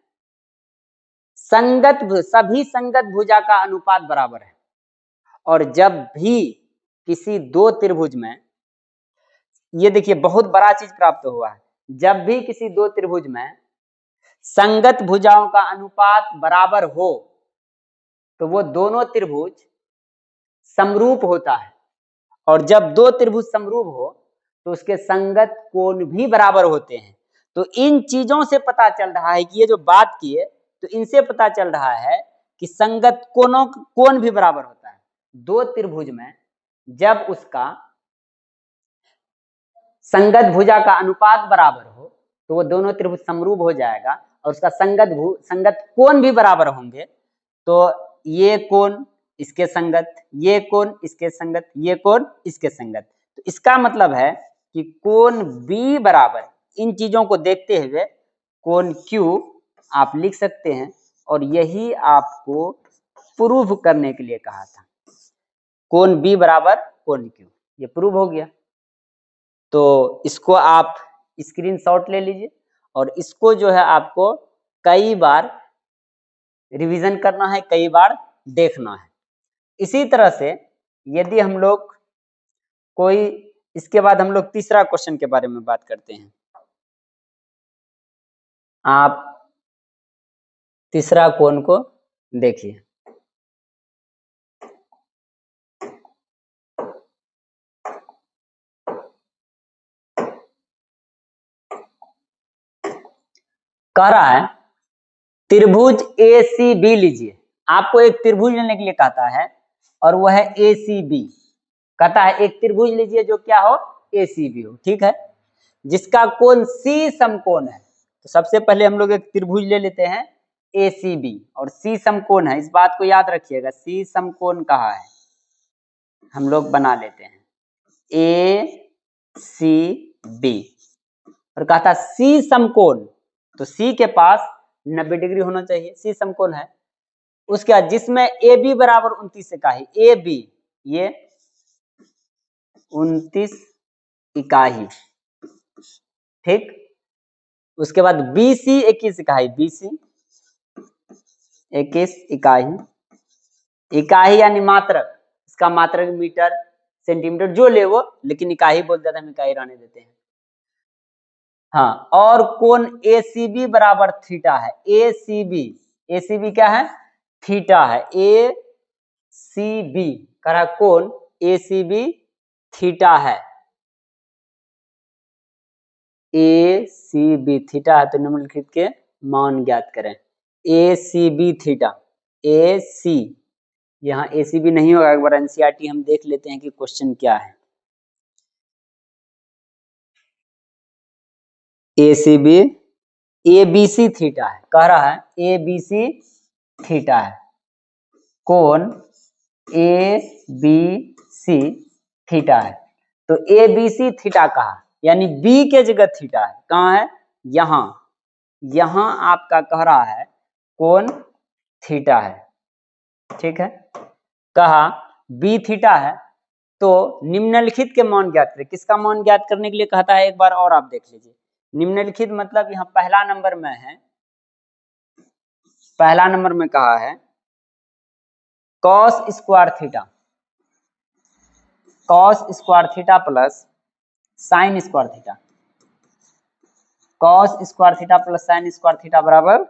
सभी संगत भुजा का अनुपात बराबर है, और जब भी किसी दो त्रिभुज में, ये देखिए बहुत बड़ा चीज प्राप्त हुआ है, जब भी किसी दो त्रिभुज में संगत भुजाओं का अनुपात बराबर हो तो वो दोनों त्रिभुज समरूप होता है, और जब दो त्रिभुज समरूप हो तो उसके संगत कोण भी बराबर होते हैं। तो इन चीजों से पता चल रहा है कि ये जो बात की है, तो इनसे पता चल रहा है कि संगत कोण भी बराबर होता है। दो त्रिभुज में जब उसका संगत भुजा का अनुपात बराबर हो तो वो दोनों त्रिभुज समरूप हो जाएगा, और उसका संगत कोण भी बराबर होंगे। तो ये कोण इसके संगत, ये कोण इसके संगत, ये कोण इसके संगत। तो इसका मतलब है कि कोण B बराबर, इन चीजों को देखते हुए कोण Q आप लिख सकते हैं, और यही आपको प्रूव करने के लिए कहा था, कोण B बराबर कोण Q, ये प्रूव हो गया। तो इसको आप स्क्रीनशॉट ले लीजिए, और इसको जो है आपको कई बार रिवीजन करना है, कई बार देखना है। इसी तरह से यदि हम लोग कोई, इसके बाद हम लोग तीसरा क्वेश्चन के बारे में बात करते हैं। आप तीसरा कोण को देखिए, कह रहा है त्रिभुज ए सी बी लीजिए। आपको एक त्रिभुज लेने के लिए कहता है, और वह है ए सी बी। कहता है एक त्रिभुज लीजिए जो क्या हो, ए सी बी हो, ठीक है, जिसका कोण सी समकोण है। तो सबसे पहले हम लोग एक त्रिभुज ले लेते हैं ए सी बी, और सी समकोण है, इस बात को याद रखिएगा, सी समकोण कहा है, हम लोग बना लेते हैं ए सी बी। और कहता सी समकोण, तो सी के पास 90 डिग्री होना चाहिए, सी समकोण है। उसके बाद जिसमें ए बी बराबर 29 इकाई, ए बी ये 29 इकाई, ठीक। उसके बाद बी सी 21 इकाई, बी सी 21 इकाई, इकाई यानी मात्रक, इसका मात्रक मीटर सेंटीमीटर जो ले वो, लेकिन इकाई बोल देते हैं, हम इकाई रहने देते हैं। हाँ, और कोण ACB बराबर थीटा है, ACB क्या है, थीटा है, ACB करा कोण ACB थीटा है, ACB थीटा है, तो निम्नलिखित के मान ज्ञात करें। ACB थीटा, AC यहाँ ACB नहीं होगा, एक बार NCERT हम देख लेते हैं कि क्वेश्चन क्या है। ACB ABC थीटा है, कह रहा है ABC थीटा है, कोण ABC थीटा है, तो ABC थीटा कहा, यानी B के जगह थीटा है, कहाँ है, यहाँ आपका कह रहा है कोण थीटा है, ठीक है, कहा B थीटा है, तो निम्नलिखित के मान ज्ञात करें। किसका मान ज्ञात करने के लिए कहता है, एक बार और आप देख लीजिए। निम्नलिखित मतलब यहाँ पहला नंबर में है, पहला नंबर में कहा है cos square theta, cos square theta plus sine square theta, cos square theta plus sine square theta बराबर,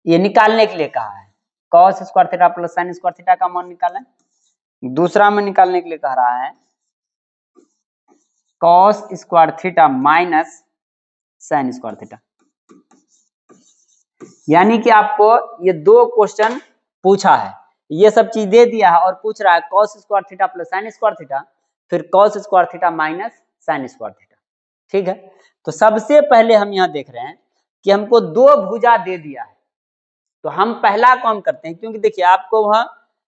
ये निकालने के लिए कहा है, cos square theta plus sine square theta का मान निकालें। दूसरा में निकालने के लिए कह रहा है cos square theta minus sign square theta, यानी कि आपको ये दो क्वेश्चन पूछा है, ये सब चीज दे दिया है और पूछ रहा है cos square theta plus sine square theta, फिर cos square theta minus sign square theta, ठीक है। तो सबसे पहले हम यहाँ देख रहे हैं कि हमको दो भुजा दे दिया है, तो हम पहला काम करते हैं, क्योंकि देखिए आपको वहां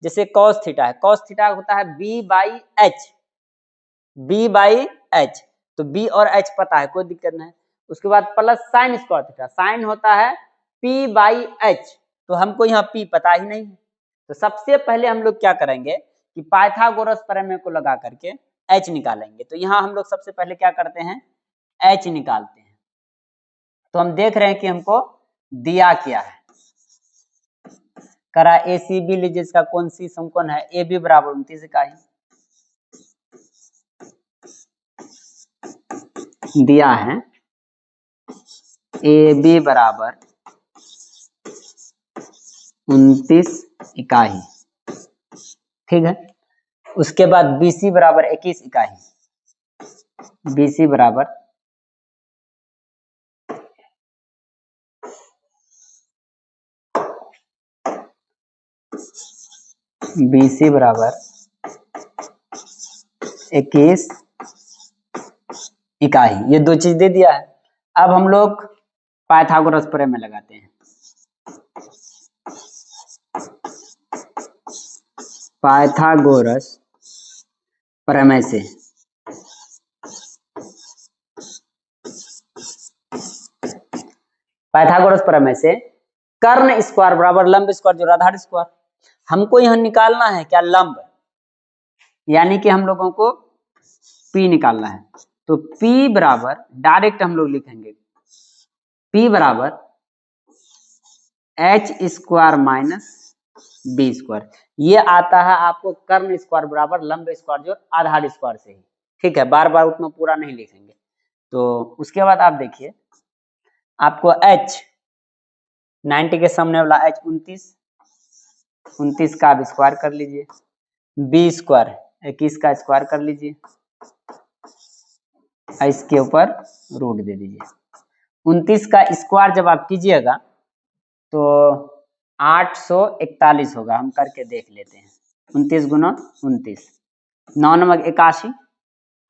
जैसे cos थीटा है, cos थीटा होता है b बाई h, तो b और h पता है, कोई दिक्कत नहीं। उसके बाद plus sine square theta, sine होता है p बाई h, तो हमको यहाँ p पता ही नहीं है, तो सबसे पहले हम लोग क्या करेंगे कि पाइथागोरस प्रमेय को लगा करके h निकालेंगे। तो यहाँ हम लोग सबसे पहले क्या करते हैं, h निकालते हैं। तो हम देख रहे हैं कि हमको दिया क्या है, करा ACB लीजिए, इसका कौन सी समकोण है, AB बराबर 29 इकाई दिया है, AB बराबर 29 इकाई, ठीक है। उसके बाद BC बराबर 21 इकाई, BC बराबर BC बराबर 21 इकाई, ये दो चीज दे दिया है। अब हम लोग पाइथागोरस प्रमेय लगाते हैं, पाइथागोरस प्रमेय से कर्ण स्क्वायर बराबर लंब स्क्वायर जोड़ आधार स्क्वायर, हमको यहाँ निकालना है क्या, लंब, यानी कि हम लोगों को P निकालना है। तो P बराबर डायरेक्ट हम लोग लिखेंगे P बराबर h square minus b square, ये आता है आपको कर्ण स्क्वायर बराबर लंब स्क्वायर जोड़ आधार स्क्वायर से ही, ठीक है, बार बार उतना पूरा नहीं लिखेंगे। तो उसके बाद आप देखिए, आपको h 90 के सामने वाला h 29 का आप स्क्वायर कर लीजिए, b स्क्वायर 21 का स्क्वायर कर लीजिए, इसके ऊपर रूट दे दीजिए। 29 का स्क्वायर जब आप कीजिएगा तो 841 होगा, हम करके देख लेते हैं। 29 गुना 29, 9 नमक 81,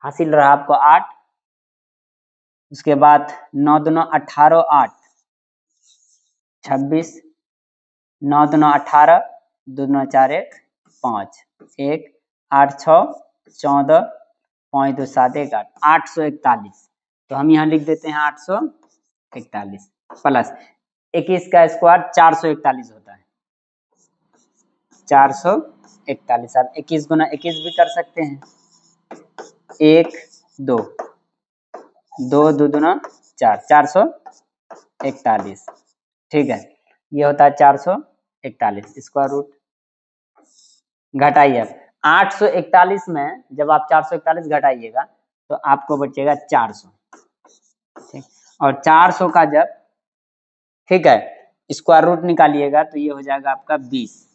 हासिल रहा आपको 8, उसके बाद 9 दूना 18, 8 26, 9 दूना 18, 2 दूना 4 1 5 1 8 6 14 5 2 7 1 8, 841, तो हम यहाँ लिख देते हैं 841 प्लस 21 का स्क्वायर 441 होता है, 441। आप 21 गुना 21 भी कर सकते हैं। 1 2 2 2 दूना 4, 441। ठीक है, ये होता है 441 स्क्वायर रूट। घटाइए 841 में जब आप 441 घटाइएगा तो आपको बचेगा 400। ठीक, और 400 का जब, ठीक है, स्क्वायर रूट निकालिएगा तो ये हो जाएगा आपका 20।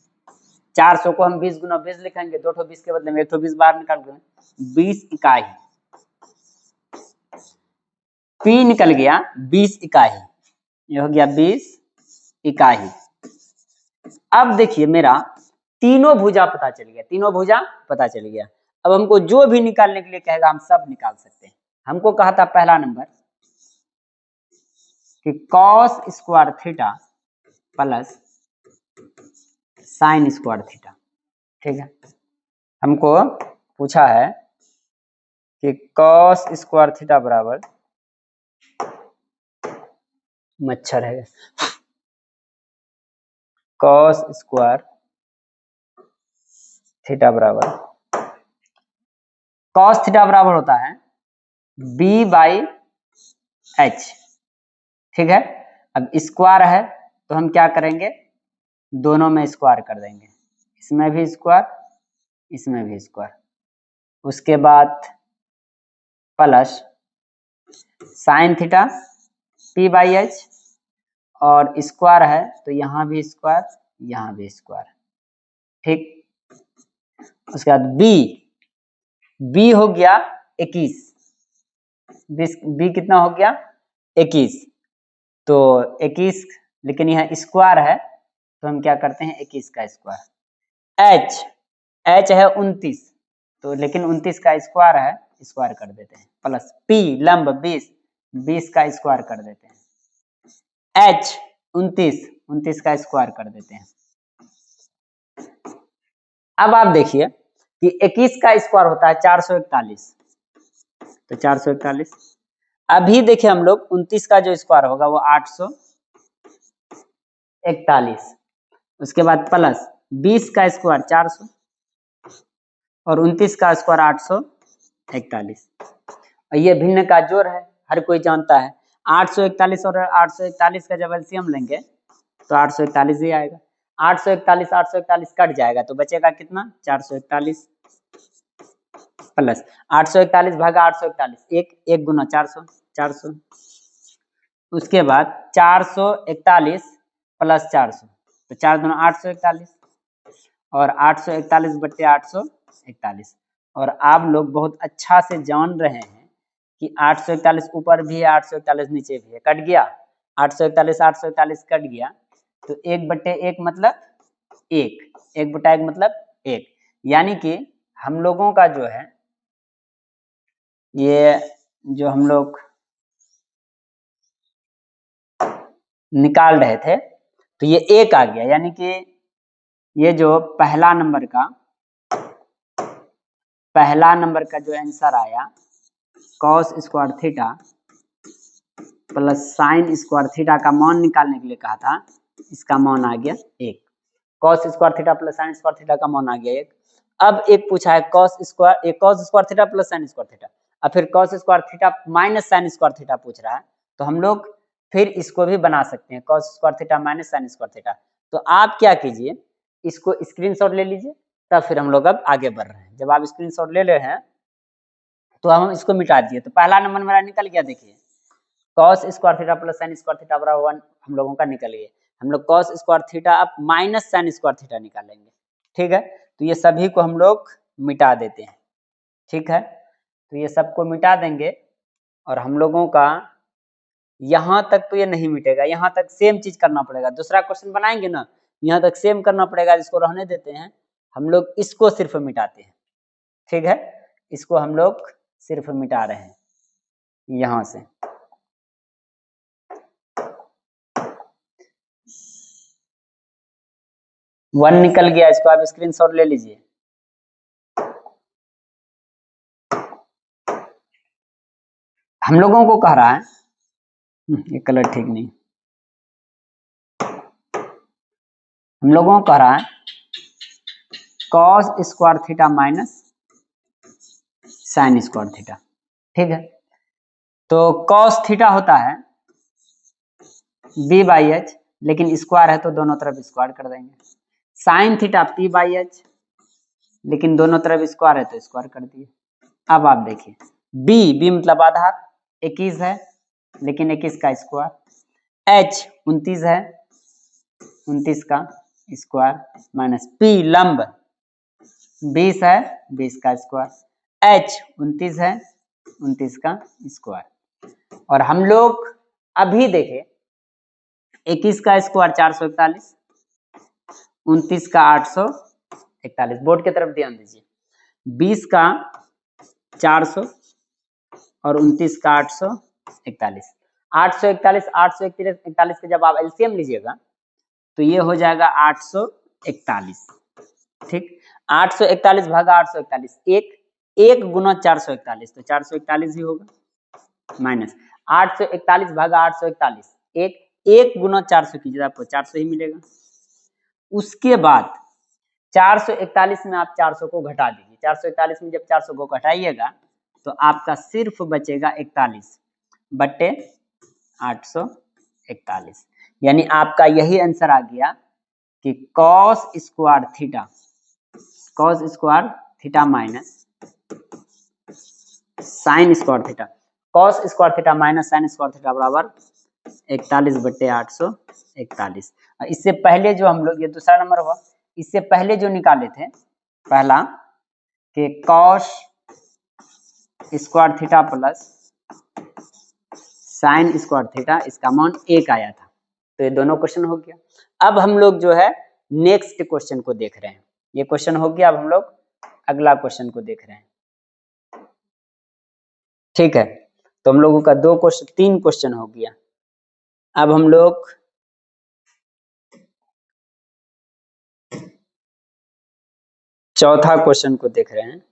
400 को हम 20 गुना 20 लिखेंगे, 2 20 के बदले में 1 20 बाहर निकाल देंगे, 20 इकाई। पी निकल गया 20 इकाई, ये हो गया 20 इकाई। अब देखिए मेरा तीनों भुजा पता चल गया, तीनों भुजा पता चल गया। अब हमको जो भी निकालने के लिए कहेगा हम सब निकाल सकते हैं। हमको कहा था पहला नंबर कि cos square theta plus sine square theta. ठीक है, हमको पूछा है कि कॉस स्क्वायर थीटा बराबर, मच्छर है, कॉस स्क्वायर थीटा बराबर, कॉस थीटा बराबर होता है b बाई एच। ठीक है, अब स्क्वायर है तो हम क्या करेंगे, दोनों में स्क्वायर कर देंगे, इसमें भी स्क्वायर इसमें भी स्क्वायर। उसके बाद plus sign theta p by H, और स्क्वायर है तो यहाँ भी स्क्वायर यहाँ भी स्क्वायर। ठीक, उसके बाद b हो गया 21, b कितना हो गया 21, तो 21, लेकिन यह स्क्वायर है तो हम क्या करते हैं 21 का स्क्वायर। h है 29, तो लेकिन 29 का स्क्वायर है, स्क्वायर कर देते हैं, प्लस p लंब 20 का स्क्वायर कर देते हैं, h 29 का स्क्वायर कर देते हैं। अब आप देखिए कि 21 का स्क्वायर होता है 441, तो 441। अभी देखिए हम लोग 29 का जो स्क्वायर होगा वो 841, उसके बाद प्लस 20 का स्क्वायर 400 और 29 का स्क्वायर 841। और ये भिन्न का जोड़ है, हर कोई जानता है। 841 और 841 का जब एलसीएम लेंगे तो 841 ही आएगा। 841 कट जाएगा तो बचेगा कितना 441, प्लस 841 भागा 841, एक गुना 400। उसके बाद 441 प्लस 400, तो 4 दूना 841 और 841 बट्टे 841। और आप लोग बहुत अच्छा से जान रहे हैं कि 841 ऊपर भी है 841 नीचे भी है, कट गया 841 कट गया, तो 1/1 मतलब 1/1 मतलब 1, यानी कि हम लोगों का जो है ये जो हम लोग निकाल रहे थे तो ये 1 आ गया, यानी कि ये जो पहला नंबर का जो आंसर आया cos square theta plus sine square theta का मान निकालने के लिए कहा था, इसका मान आ गया 1। Cos square theta plus sine square theta का मान आ गया 1। अब एक पूछा है cos square theta plus sine square theta, और फिर cos square theta minus sign square theta पूछ रहा है, तो हम लोग फिर इसको भी बना सकते हैं cos square theta minus sign square theta. तो आप क्या कीजिए, इसको स्क्रीनशॉट ले लीजिए, तब फिर हम लोग अब आगे बढ़ रहे हैं। जब आप स्क्रीनशॉट ले रहे हैं तो हम इसको मिटा दिए, तो पहला नंबर मेरा निकल गया। देखिए cos square theta plus sine square theta बराबर 1 हम लोगों का निकल गया। हम लोग कॉस स्क्वायर थीटा अब माइनस साइन स्क्वायर थीटा निकालेंगे। ठीक है, तो ये सभी को हम लोग मिटा देते हैं। ठीक है, तो ये सबको मिटा देंगे और हम लोगों का यहाँ तक तो ये नहीं मिटेगा, यहाँ तक सेम चीज करना पड़ेगा। दूसरा क्वेश्चन बनाएंगे ना, यहाँ तक सेम करना पड़ेगा, इसको रहने देते हैं, हम लोग इसको सिर्फ मिटाते हैं। ठीक है, इसको हम लोग सिर्फ मिटा रहे हैं यहाँ से। वन निकल गया, इसको आप स्क्रीनशॉट ले लीजिए। हम लोगों को कह रहा है, ये कलर ठीक नहीं, हम लोगों को कह रहा है cos square theta minus sign square theta. ठीक है, तो कॉस थीटा होता है बी बाई एच, लेकिन स्क्वायर है तो दोनों तरफ स्क्वायर कर देंगे। Sine theta P by H, लेकिन दोनों तरफ स्क्वायर है तो स्क्वायर कर दिए। अब आप देखिए बी मतलब आधार 21 है, लेकिन 21 का स्क्वायर, एच 29 है, 29 का स्क्वायर, माइनस पी लंब 20 है, 20 का स्क्वायर, एच 29 है, 29 का स्क्वायर। और हम लोग अभी देखें 21 का स्क्वायर 441, 29 का 841, बोर्ड की तरफ ध्यान दीजिए, 20 का 400 और 29 का 841, 841 841 का जब आप एलसीएम लीजिएगा तो ये हो जाएगा 841। ठीक, 841 भागा 841, एक गुना 441, तो 441 ही होगा, माइनस 841 भागा 841, एक गुना 400 कीजिए आपको 400 ही मिलेगा। उसके बाद 441 में आप 400 को घटा दीजिए, 441 में जब 400 को घटाइएगा तो आपका सिर्फ बचेगा 41 बट्टे 841, यानी आपका यही आंसर आ गया कि cos square theta minus sign square theta, cos square theta minus sign square theta बराबर 41 बट्टे 841। इससे पहले जो हम लोग, ये दूसरा नंबर हुआ, इससे पहले जो निकाले थे पहला कि cos square theta plus sine square theta, इसका मान 1 आया था, तो ये दोनों क्वेश्चन हो गया। अब हम लोग जो है नेक्स्ट क्वेश्चन को देख रहे हैं, ये क्वेश्चन हो गया, अब हम लोग अगला क्वेश्चन को देख रहे हैं। ठीक है, तो हम लोगों का 3 क्वेश्चन हो गया। अब हम लोग चौथा क्वेश्चन को देख रहे हैं।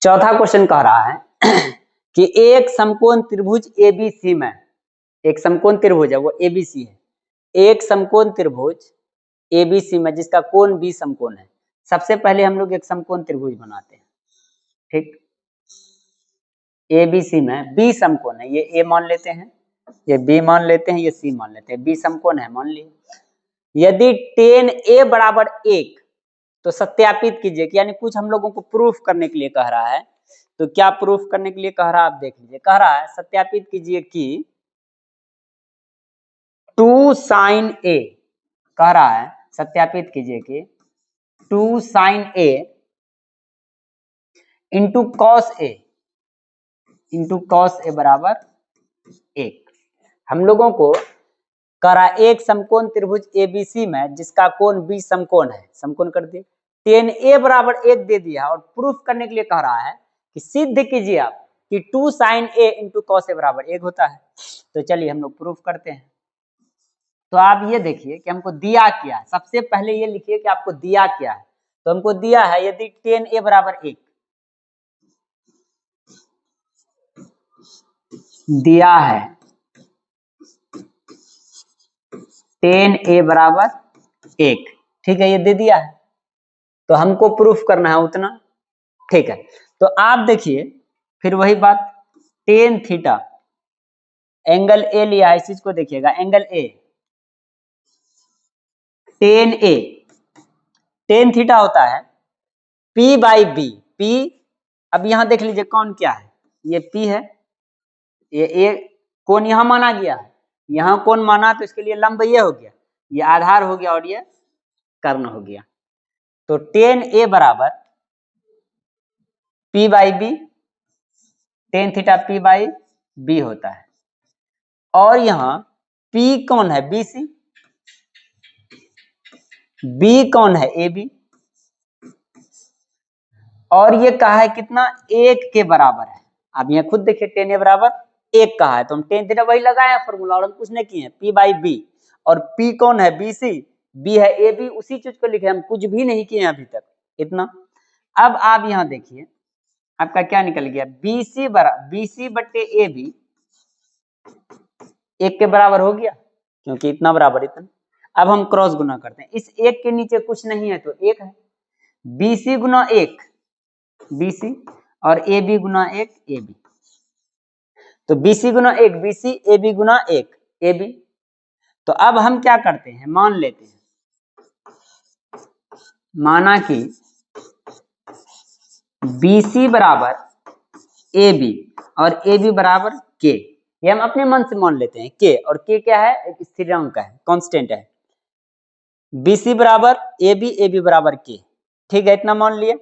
चौथा क्वेश्चन कह रहा है कि एक समकोण त्रिभुज एबीसी में, एक समकोण त्रिभुज है वो एबीसी है, एक समकोण त्रिभुज एबीसी में जिसका कोण बी समकोण है। सबसे पहले हम लोग एक समकोण त्रिभुज बनाते हैं। ठीक, एबीसी में बी समकोण है, ये ए मान लेते हैं, ये बी मान लेते हैं, ये सी मान लेते हैं, बी समकोण है मान लिए। यदि tan a बराबर 1, तो सत्यापित कीजिए कि, यानी कुछ हम लोगों को प्रूफ करने के लिए कह रहा है, तो क्या प्रूफ करने के लिए कह रहा है आप देख लीजिए। कह रहा है सत्यापित कीजिए कि 2 sin a, कह रहा है सत्यापित कीजिए कि 2 sin a into cos a बराबर 1। हम लोगों को कह रहा है एक समकोण त्रिभुज एबीसी में जिसका कोण बी समकोण है, समकोण कर दिए, tan a बराबर 1 दे दिया और प्रूफ करने के लिए कह रहा है कि सिद्ध कीजिए आप कि 2 sin a into cos a बराबर 1 होता है। तो चलिए हम लोग प्रूफ करते हैं। तो आप ये देखिए कि हमको दिया क्या है, सबसे पहले ये लिखिए कि आपको दिया क्या है। तो हमको दिया है यदि tan a बराबर 1 दिया है, tan a बराबर 1, ठीक है, ये दे दिया है, तो हमको प्रूफ करना है उतना। ठीक है, तो आप देखिए फिर वही बात, tan थीटा एंगल ए लिया है, इस चीज को देखिएगा, एंगल ए, tan थीटा होता है P बाई बी। P, अब यहां देख लीजिए कौन क्या है, ये P है, ये ए कोण यहां माना गया है, यहां कोण माना तो इसके लिए लंब ये हो गया, ये आधार हो गया और ये कर्ण हो गया। तो tan a बराबर P by B, tan theta P by B होता है, और यहाँ P कौन है, BC, B कौन है, AB, और ये कहा है कितना, 1 के बराबर है। अब यहाँ खुद देखिए tan a बराबर 1 कहा है, तो हम tan थीटा वही लगाए हैं फॉर्मूला, और हम कुछ नहीं किए हैं, P बाई बी, और P कौन है, BC, B है AB, उसी चीज को लिखे, हम कुछ भी नहीं किए अभी तक, इतना। अब आप यहाँ देखिए आपका क्या निकल गया, BC बट्टे AB 1 के बराबर हो गया, क्योंकि इतना बराबर इतना। अब हम क्रॉस गुना करते हैं, इस एक के नीचे कुछ नहीं है तो एक है, BC गुना एक BC और AB गुना एक AB, तो BC गुना एक BC, AB गुना एक AB। तो अब हम क्या करते हैं, मान लेते हैं, माना कि BC बराबर AB और AB बराबर K, ये हम अपने मन से मान लेते हैं K, और K क्या है, एक स्थिरांक है, कांस्टेंट है। BC बराबर AB, AB बराबर K, ठीक है, इतना मान लिए।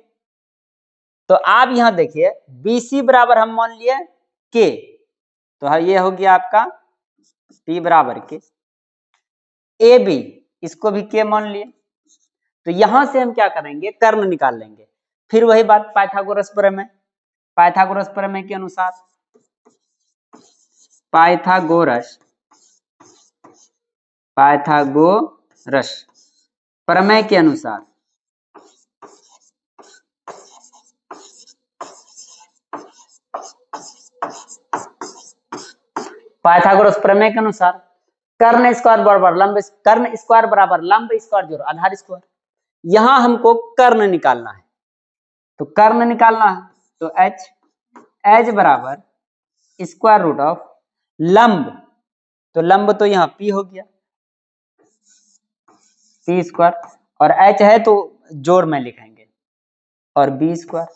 तो आप यहां देखिए BC बराबर हम मान लिए K, तो ये हो गया आपका P बराबर K। AB इसको भी K मान लिए, तो यहां से हम क्या करेंगे, कर्ण निकाल लेंगे। फिर वही बात पाइथागोरस प्रमेय, पाइथागोरस प्रमेय के अनुसार, पाइथागोरस प्रमेय के अनुसार पाइथागोरस प्रमेय के अनुसार कर्ण स्क्वायर बराबर लंब, कर्ण स्क्वायर बराबर लंब स्क्वायर जोड़ आधार स्क्वायर। यहां हमको कर्ण निकालना है, तो कर्ण निकालना है तो h बराबर स्क्वायर रूट ऑफ लंब, तो लंब तो यहाँ P हो गया P स्क्वायर, और h है तो जोड़ में लिखेंगे, और B स्क्वायर।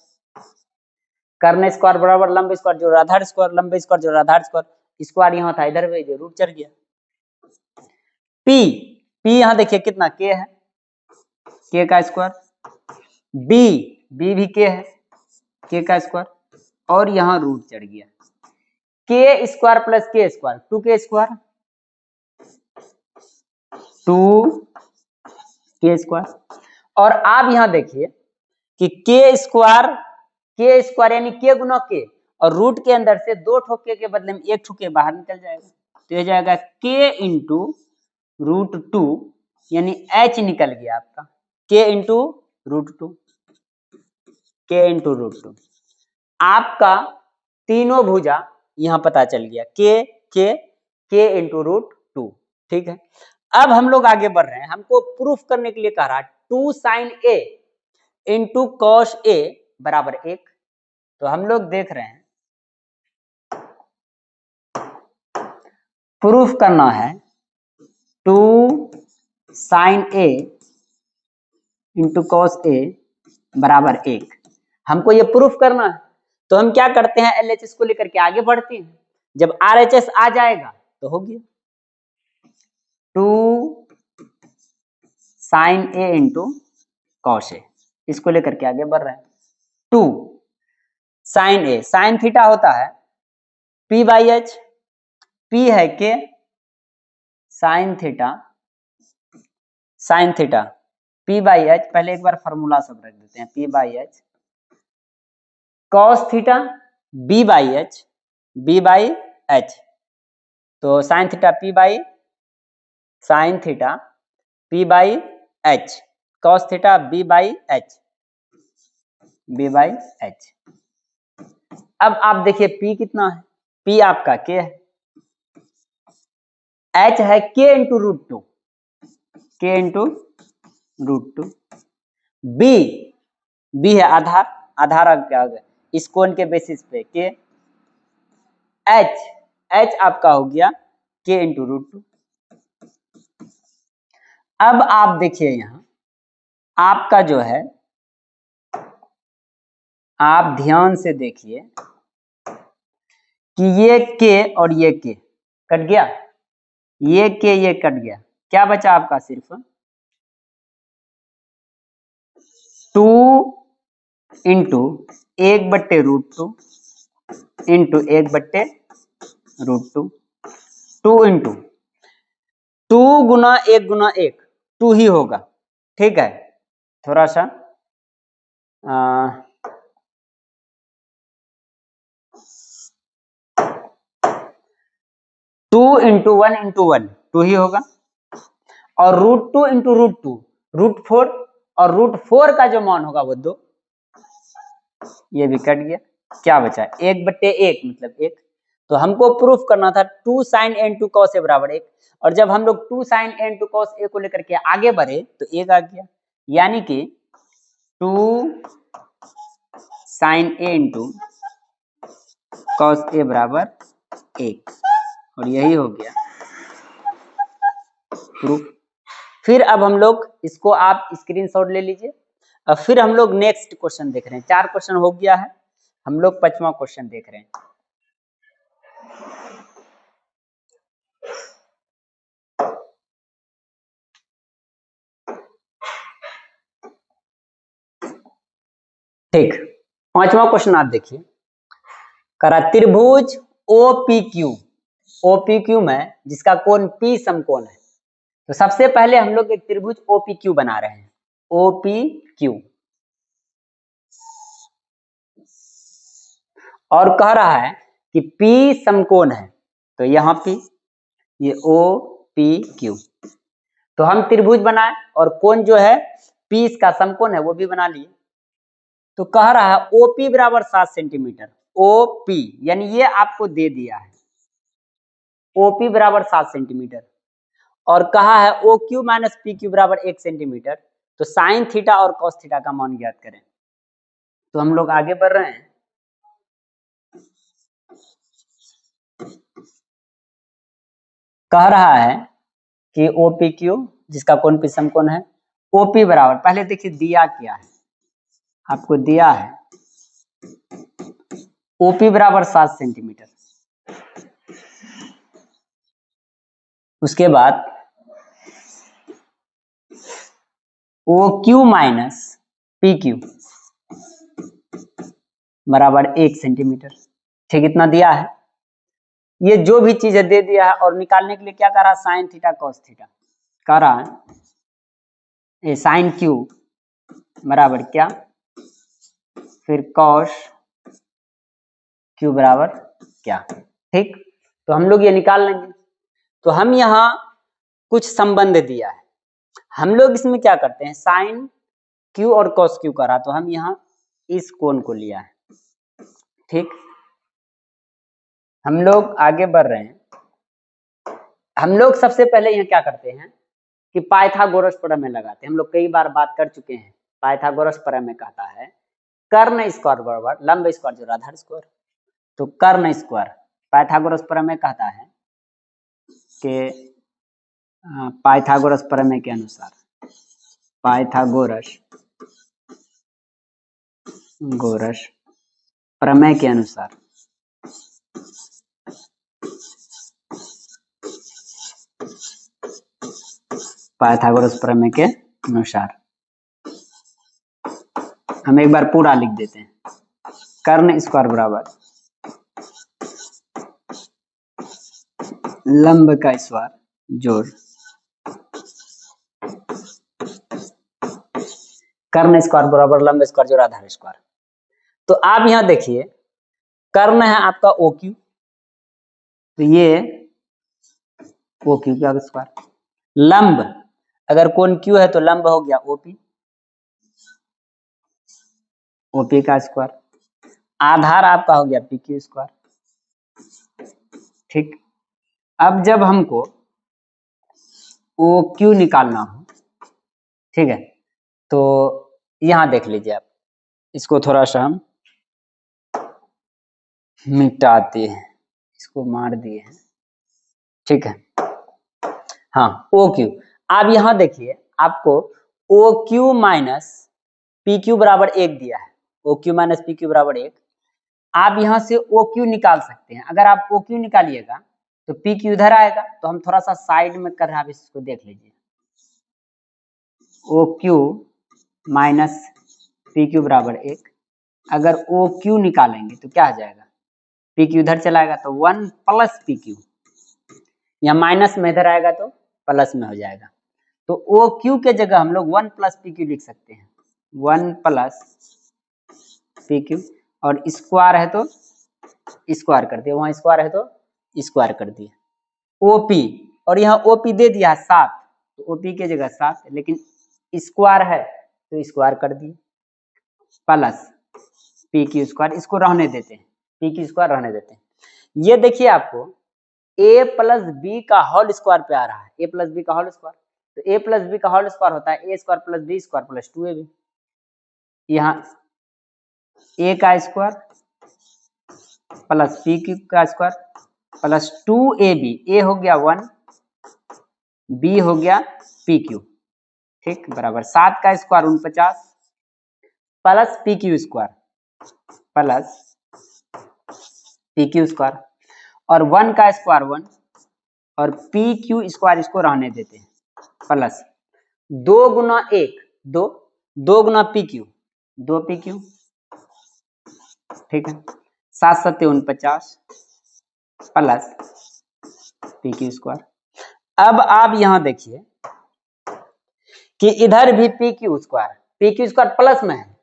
कर्ण स्क्वायर बराबर लंब स्क्वायर जोड़ आधार स्क्वायर, लंब स्क्वायर जोड़ आधार स्क्वायर, स्क्वायर यहाँ था इधर भेजे रूट चढ़ गया। P यहाँ देखिए कितना K है, K का स्क्वायर, B भी K है, K का स्क्वायर, और यहाँ रूट चढ़ गया, K square plus K square 2K square, 2K square. और आप यहाँ देखिए कि K स्क्वायर यानी K गुना K, और रूट के अंदर से 2 ठो K के बदले में 1 ठो K बाहर निकल जाएगा, तो ये जाएगा K इंटू रूट 2, यानी H निकल गया आपका K into root 2, K into root 2। आपका तीनों भुजा यहाँ पता चल गया, K इंटू रूट 2, ठीक है। अब हम लोग आगे बढ़ रहे हैं, हमको प्रूफ करने के लिए कह रहा है 2 sine A into cos A बराबर 1, तो हम लोग देख रहे हैं प्रूफ करना है 2 sine A into cos A बराबर 1, हमको ये प्रूफ करना है। तो हम क्या करते हैं, LHS को लेकर के आगे बढ़ते हैं, जब RHS आ जाएगा तो हो गया 2 sine A into cos A, इसको लेकर के आगे बढ़ रहे हैं। 2 साइन A, साइन थीटा होता है P बाई H, P है K, sign theta P by H, पहले एक बार फॉर्मूला सब रख देते हैं, P by H, cos theta B by H, तो sign theta P by H, cos theta B by H। अब आप देखिए P कितना है, P आपका K है, H है K into root 2, K into root 2, B है आधार क्या होगा इस कोण के बेसिस पे K, H आपका हो गया K इंटू रूट 2। अब आप देखिए यहां आपका जो है, आप ध्यान से देखिए कि ये K और ये K कट गया, ये K ये कट गया, क्या बचा आपका सिर्फ 2 इंटू 1/√2 इंटू 1/√2, 2 इंटू 2 गुना 1 गुना 1 2 ही होगा, ठीक है। थोड़ा सा 2 इंटू 1 इंटू 1 2 ही होगा, और √2 इंटू √2 √4, और √4 का जो मान होगा वो 2, ये भी कट गया, क्या बचा 1/1 मतलब 1, तो हमको प्रूफ करना था 2 sin n 2 cos a बराबर 1, और जब हम लोग 2 sin n 2 cos a को लेकर के आगे बढ़े तो 1 आ गया, यानी कि 2 sin a into cos a बराबर 1, और यही हो गया प्रूफ। फिर अब हम लोग इसको आप स्क्रीनशॉट ले लीजिए। अब फिर हम लोग नेक्स्ट क्वेश्चन देख रहे हैं। 4 क्वेश्चन हो गया है, हम लोग 5वां क्वेश्चन देख रहे हैं। ठीक, 5वां क्वेश्चन आप देखिए, करा त्रिभुज OPQ में जिसका कोण P समकोण है। तो सबसे पहले हम लोग एक त्रिभुज OPQ बना रहे हैं, OPQ, और कह रहा है कि P समकोण है, तो यहाँ P, ये OPQ, तो हम त्रिभुज बनाए और कोण जो है P इसका समकोण है वो भी बना लिए। तो कह रहा है OP बराबर 7 सेंटीमीटर, OP यानी ये आपको दे दिया है OP बराबर 7 सेंटीमीटर, और कहा है OQ माइनस PQ बराबर 1 सेंटीमीटर। तो साइन थीटा और कॉस थीटा का मान ज्ञात करें। तो हम लोग आगे बढ़ रहे हैं। कह रहा है कि OPQ जिसका कोण P समकोण है, OP बराबर, पहले देखिए दिया क्या है, आपको दिया है OP बराबर 7 सेंटीमीटर, उसके बाद OQ माइनस PQ बराबर 1 सेंटीमीटर। ठीक, इतना दिया है। ये जो भी चीजें दे दिया है, और निकालने के लिए क्या कर रहा है, साइन थीटा कॉस थीटा कह रहा है। साइन Q बराबर क्या, फिर कॉस Q बराबर क्या। ठीक, तो हम लोग ये निकाल लेंगे। तो हम यहाँ कुछ संबंध दिया है, हम लोग इसमें क्या करते हैं, साइन Q और कॉस Q करा, तो हम यहाँ इस कोण को लिया है। ठीक, हम लोग आगे बढ़ रहे हैं। हम लोग सबसे पहले यहाँ क्या करते हैं कि पाइथागोरस प्रमेय लगाते हैं। हम लोग कई बार बात कर चुके हैं। पाइथागोरस प्रमेय कहता है कर्ण स्क्वायर बराबर लंब स्क्वायर जोड़ आधार स्क्वायर। तो कर्ण स्क्वायर, पाइथागोरस प्रमेय कहता है कि पाइथागोरस प्रमेय के अनुसार, पाइथागोरस प्रमेय के अनुसार पाइथागोरस प्रमेय के अनुसार हम एक बार पूरा लिख देते हैं। कर्ण स्क्वायर बराबर लंब का स्क्वायर जोड़ कर्ण स्क्वायर बराबर लंब स्क्वायर जोड़ आधार स्क्वायर। तो आप यहां देखिए, कर्ण है आपका OQ, तो ये OQ का स्क्वायर, लंब अगर कोण Q है तो लंब हो गया OP का स्क्वायर, आधार आपका हो गया PQ स्क्वायर। ठीक, अब जब हमको OQ निकालना हो, ठीक है, तो यहां देख लीजिए आप, इसको थोड़ा सा हम मिटाते हैं, इसको मार दिए हैं। ठीक है, हाँ OQ, आप यहां देखिए आपको OQ माइनस PQ बराबर 1 दिया है, OQ माइनस PQ बराबर 1। आप यहां से OQ निकाल सकते हैं। अगर आप OQ निकालिएगा तो PQ इधर आएगा, तो हम थोड़ा सा साइड में कर रहे हैं, आप इसको देख लीजिए। OQ माइनस PQ बराबर 1, अगर OQ निकालेंगे तो क्या आ जाएगा, PQ इधर चलाएगा तो 1 प्लस PQ, या माइनस में इधर आएगा तो प्लस में हो जाएगा। तो OQ के जगह हम लोग 1 प्लस PQ लिख सकते हैं, 1 प्लस PQ, और स्क्वायर है तो स्क्वायर कर दिया, वहां स्क्वायर है तो स्क्वायर कर दिया। OP, और यहाँ OP दे दिया 7, तो OP के जगह 7, लेकिन स्क्वायर है तो स्क्वायर कर दिए, प्लस PQ स्क्वायर, इसको रहने देते हैं, PQ स्क्वायर रहने देते हैं। ये देखिए आपको a प्लस बी का होल स्क्वायर पे आ रहा है, a प्लस बी का होल स्क्वायर, तो a प्लस बी का होल स्क्वायर होता है a square plus B square plus 2ab। यहाँ a का स्क्वायर प्लस p का स्क्वायर प्लस 2ab, a हो गया 1, b हो गया pq, ठीक, बराबर 7 का square 49 plus pq square plus pq square और 1 का स्क्वायर 1 और pq स्क्वायर इसको रहने देते हैं प्लस 2 गुना 1 2, 2 गुना pq 2pq, ठीक है, 7 7 49 प्लस pq स्क्वायर। अब आप यहां देखिए कि इधर भी pq स्क्वायर प्लस में है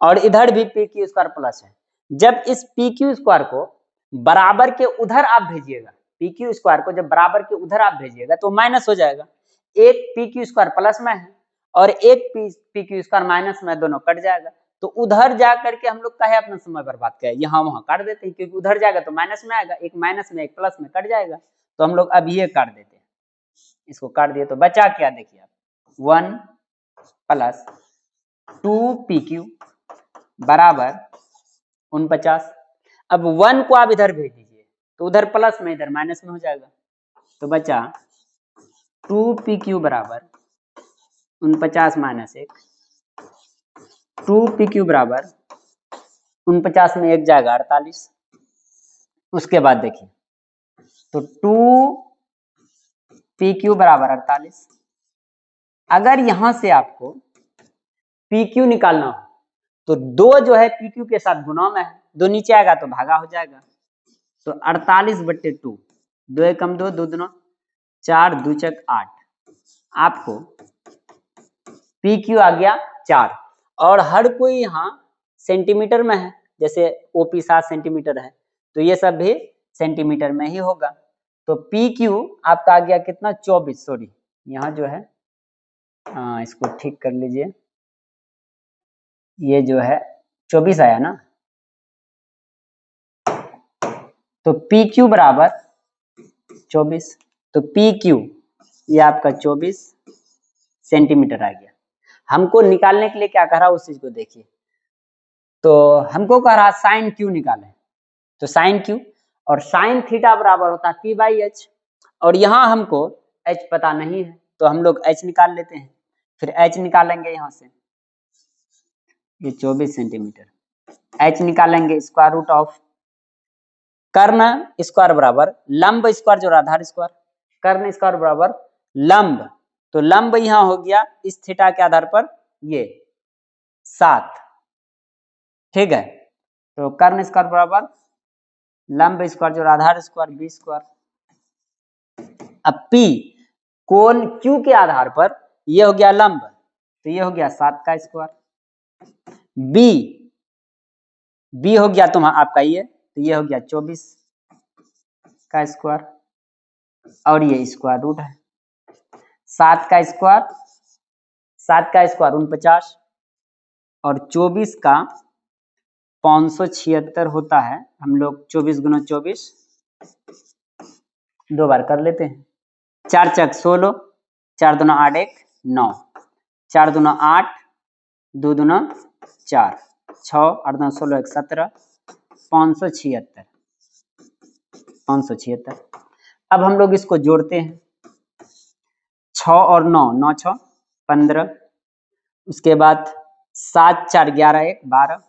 और इधर भी pq स्क्वायर प्लस है। जब इस pq स्क्वायर को बराबर के उधर आप भेजिएगा, pq स्क्वायर को जब बराबर के उधर आप भेजिएगा तो माइनस हो जाएगा। एक pq स्क्वायर प्लस में है और एक pq स्क्वायर माइनस में, दोनों कट जाएगा। तो उधर जा करके हम लोग कहे अपना समय बर्बाद करें, यहाँ वहां काट देते हैं, क्योंकि उधर जाएगा तो माइनस में आएगा, एक माइनस में एक प्लस में कट जाएगा। तो हम लोग अब ये काट देते हैं, इसको काट दिए तो बचा क्या, देखिए आप 1 प्लस 2pq बराबर 49। अब 1 को आप इधर भेज दीजिए तो उधर प्लस में इधर माइनस में हो जाएगा, तो बचा 2pq बराबर 49 माइनस 1, 2pq बराबर 49 में 1 जाएगा 48। उसके बाद देखिए तो 2pq बराबर 48। अगर यहां से आपको pq निकालना हो तो 2 जो है pq के साथ गुणा में है, 2 नीचे आएगा तो भागा हो जाएगा। तो 48/2, 2 एकम 2, 2 दूना 4, 2 चक 8, आपको pq आ गया 4। और हर कोई यहाँ सेंटीमीटर में है, जैसे OP 7 सेंटीमीटर है तो ये सब भी सेंटीमीटर में ही होगा। तो pq आपका आ गया कितना, 24, सॉरी यहाँ जो है इसको ठीक कर लीजिए, ये जो है 24 आया ना, तो pq बराबर 24, तो pq ये आपका 24 सेंटीमीटर आ गया। हमको निकालने के लिए क्या कह रहा है उस चीज को देखिए, तो हमको कह रहा साइन q निकालें, तो साइन q और साइन थीटा बराबर होता है p/h, और यहाँ हमको h पता नहीं है तो हम लोग h निकाल लेते हैं। फिर h निकालेंगे यहाँ से, ये 24 सेंटीमीटर, h निकालेंगे स्क्वायर रूट ऑफ कर्ण स्क्वायर बराबर लंब स्क्वायर जो आधार स्क्वायर, कर्ण स्क्वायर बराबर लंब, तो लंब यहाँ हो गया इस थीटा के आधार पर ये 7, ठीक है, तो कर्ण स्क्वायर बराबर लंब स्क्वायर जो आधार स्क्वायर बी स्क्वायर। अब p कोण q के आधार पर ये हो गया लंब, तो ये हो गया 7 का स्क्वायर, b हो गया तुम्हारा आपका ये, तो ये हो गया 24 का स्क्वायर और ये स्क्वायर रूट है 7 का स्क्वायर 49 और 24 का 576 होता है। हम लोग 24 गुना 24 दो बार कर लेते हैं, 4 चक 16, 4 दूना 8 1 9, 4 दूना 8, 2 दूना 4, 6 8 दूना 16 1 17, 576। अब हम लोग इसको जोड़ते हैं, 6 और 9, 9 6 15, उसके बाद 7 4 11 1 12,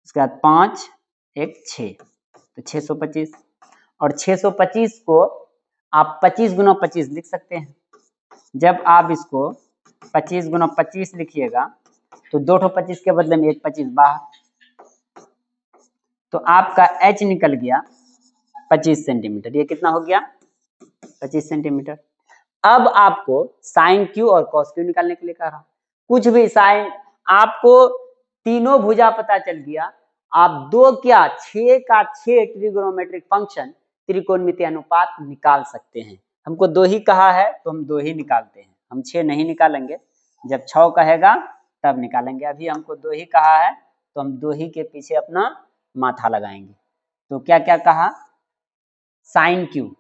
उसके बाद 5 1 6, तो 625, और 625 को आप 25 गुना 25 लिख सकते हैं। जब आप इसको 25 गुना 25 लिखिएगा तो 2 25 के बदले में 1 25 बाहर, तो आपका h निकल गया 25 सेंटीमीटर। ये कितना हो गया, 25 सेंटीमीटर। अब आपको साइन q और कॉस q निकालने के लिए कह रहा, कुछ भी साइन, आपको तीनों भुजा पता चल गया, आप 2 क्या 6 का 6 ट्रिगोनोमेट्रिक फंक्शन त्रिकोणमितीय अनुपात निकाल सकते हैं। हमको 2 ही कहा है तो हम 2 ही निकालते हैं, हम 6 नहीं निकालेंगे, जब 6 कहेगा तब निकालेंगे। अभी हमको 2 ही कहा है तो हम 2 ही के पीछे अपना माथा लगाएंगे। तो क्या क्या कहा, साइन क्यू,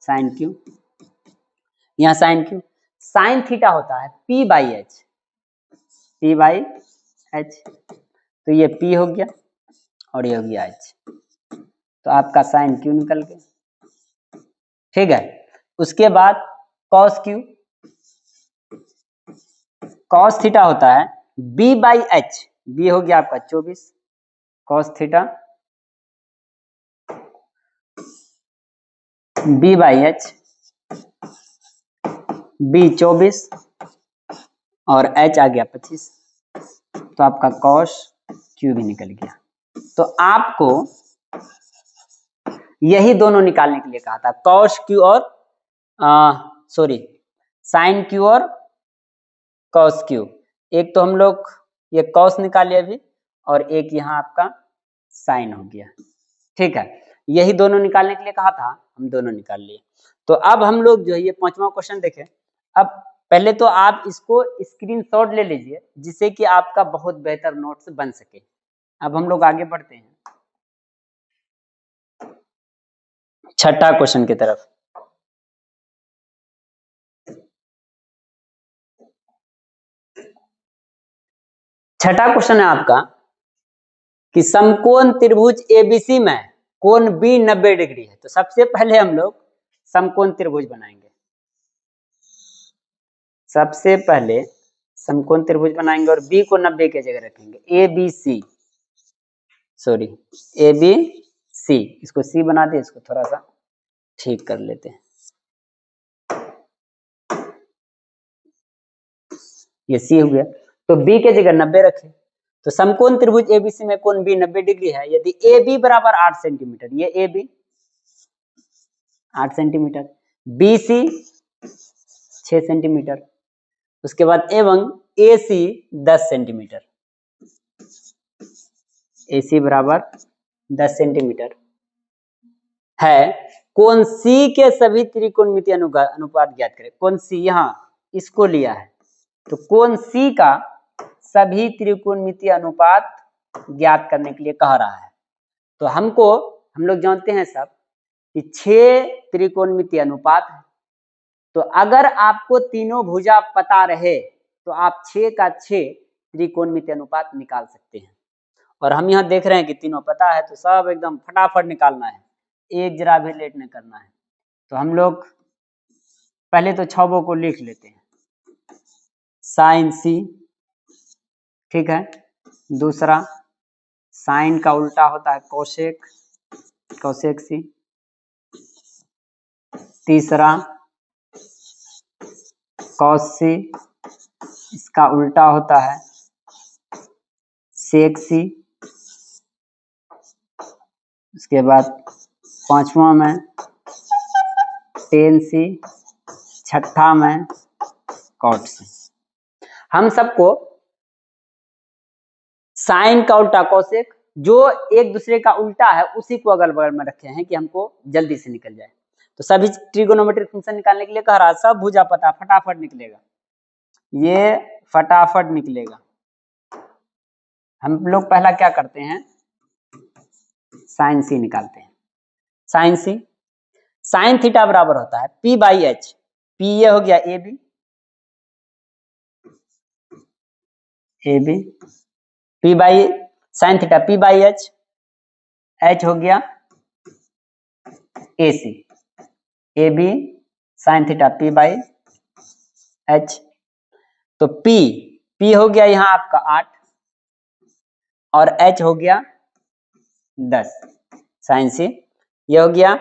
साइन क्यू, यहाँ साइन क्यू। साइन थीटा होता है P by H, P by H, तो ये P हो गया और ये हो गया H, तो आपका साइन क्यू निकल गया। ठीक है, उसके बाद कॉस क्यू, कॉस थीटा होता है B बाई एच, B हो गया आपका 24, cos theta B by H, B 24 और H आ गया 25, तो आपका कॉस क्यू भी निकल गया। तो आपको यही दोनों निकालने के लिए कहा था, कॉस क्यू और सॉरी साइन क्यू और कॉस क्यू। एक तो हम लोग ये कॉस निकाले अभी और एक यहाँ आपका साइन हो गया। ठीक है, यही दोनों निकालने के लिए कहा था, हम दोनों निकाल लिए। तो अब हम लोग जो है ये 5वां क्वेश्चन देखें। अब पहले तो आप इसको स्क्रीनशॉट ले लीजिए जिससे कि आपका बहुत बेहतर नोट्स बन सके। अब हम लोग आगे बढ़ते हैं 6ठा क्वेश्चन की तरफ। छठा क्वेश्चन है आपका कि समकोण त्रिभुज एबीसी में कोण बी 90 डिग्री है। तो सबसे पहले हम लोग समकोण त्रिभुज बनाएंगे, सबसे पहले समकोण त्रिभुज बनाएंगे और बी को 90 की जगह रखेंगे। A B C, sorry A B C, इसको सी बना दे, इसको थोड़ा सा ठीक कर लेते हैं, ये सी हो गया। तो बी के जगह 90 रखे, तो समकोण त्रिभुज एबीसी में कोण बी 90 डिग्री है। यदि ए बी बराबर 8 सेंटीमीटर, ये A B 8 centimetre, B C 6 centimetre, उसके बाद एवं ए सी 10 सेंटीमीटर, ए सी बराबर 10 सेंटीमीटर है। कोण सी के सभी त्रिकोणमितीय अनुपात ज्ञात करें। कोण सी यहाँ इसको लिया है, तो कोण सी का सभी त्रिकोणमितीय अनुपात ज्ञात करने के लिए कह रहा है। तो हमको, हम लोग जानते हैं सब कि 6 त्रिकोणमितीय अनुपात है। तो अगर आपको तीनों भुजा पता रहे तो आप 6 का 6 त्रिकोणमितीय अनुपात निकाल सकते हैं। और हम यहाँ देख रहे हैं कि तीनों पता है, तो सब एकदम फटाफट निकालना है, एक जरा भी लेट नहीं करना है। तो हम लोग पहले तो 6 को लिख लेते हैं, साइन सी, ठीक है। दूसरा साइन का उल्टा होता है कोसेक, कोसेक सी। तीसरा कॉस सी, इसका उल्टा होता है सेक सी। उसके बाद 5वां में टेन सी, 6ठा में कॉट सी। हम सबको साइन का उल्टा कोसेक, जो एक दूसरे का उल्टा है उसी को अगल बगल में रखे हैं कि हमको जल्दी से निकल जाए। तो सभी ट्रिगोनोमेट्रिक फंक्शन निकालने के लिए कह रहा है, सब भुजा पता फटाफट निकलेगा, ये फटाफट निकलेगा। हम लोग पहला क्या करते हैं, साइन सी निकालते हैं। साइन सी, साइन थीटा बराबर होता है P बाई एच, P ये हो गया A B, A B, P by sine theta P by H, H हो गया A C, A B sine theta P by H. तो P हो गया यहाँ आपका 8 और H हो गया 10, साइन सी ये हो गया।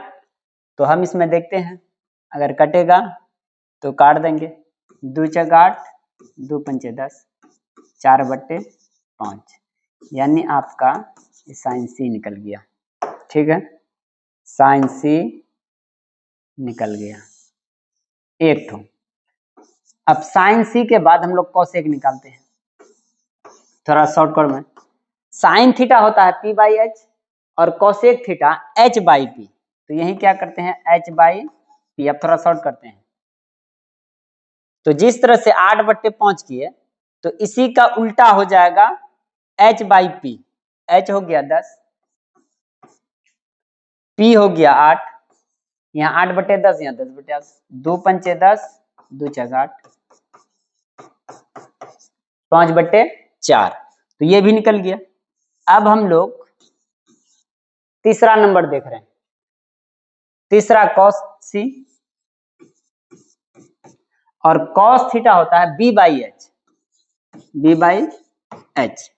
तो हम इसमें देखते हैं, अगर कटेगा तो काट देंगे, 2 चक 8, 2 पंचे 10, 4/5, यानी आपका साइन सी निकल गया। ठीक है, साइन सी निकल गया एक ठो। अब साइन सी के बाद हम लोग कोसेक निकालते हैं, थोड़ा शॉर्टकट में। साइन थीटा होता है P बाई एच और cosec theta H by P. तो यही क्या करते हैं, H बाई पी। अब थोड़ा शॉर्ट करते हैं, तो जिस तरह से 8/5 किए तो इसी का उल्टा हो जाएगा H बाई पी। H हो गया 10, P हो गया 8, यहाँ 8/10, यहाँ 10/8, 2 पंचे 10, 2 चक 8, 5/4, तो ये भी निकल गया। अब हम लोग तीसरा नंबर देख रहे हैं, तीसरा cos C, और cos थीटा होता है B/H, B/H।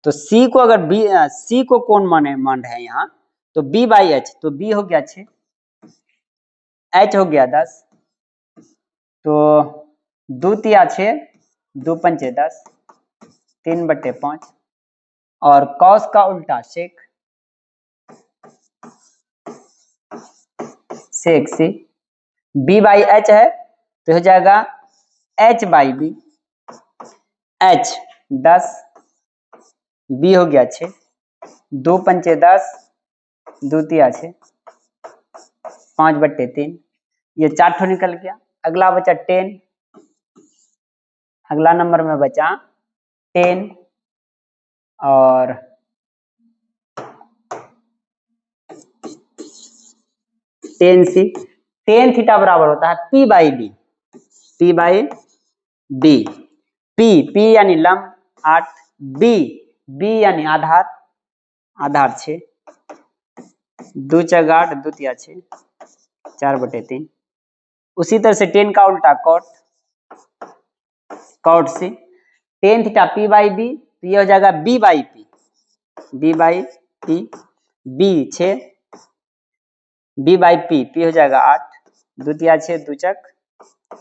तो C को अगर C को कौन मान रहे हैं यहाँ, तो B/H, तो B हो गया 6, H हो गया 10, तो 2 तिया 6, 2 पंचे 10, 3/5, और cos का उल्टा sec C, B/H है तो हो जाएगा H/B, H 10, B हो गया 6, 2 पंचे 10, 2 तिया 6, 5/3, ये 4 ठो निकल गया। अगला बचा 10, अगला नंबर में बचा 10, और tan C, tan थीटा बराबर होता है P/B, P/B, P यानी लंब 8, B यानी आधार 6, 2 चक 8, 2 तिया 6, 4/3। उसी तरह से 10 का उल्टा cot C, tan theta P/B, तो ये हो जाएगा B/P, B 6, B/P, P हो जाएगा 8, 2 तिया 6, 2 चक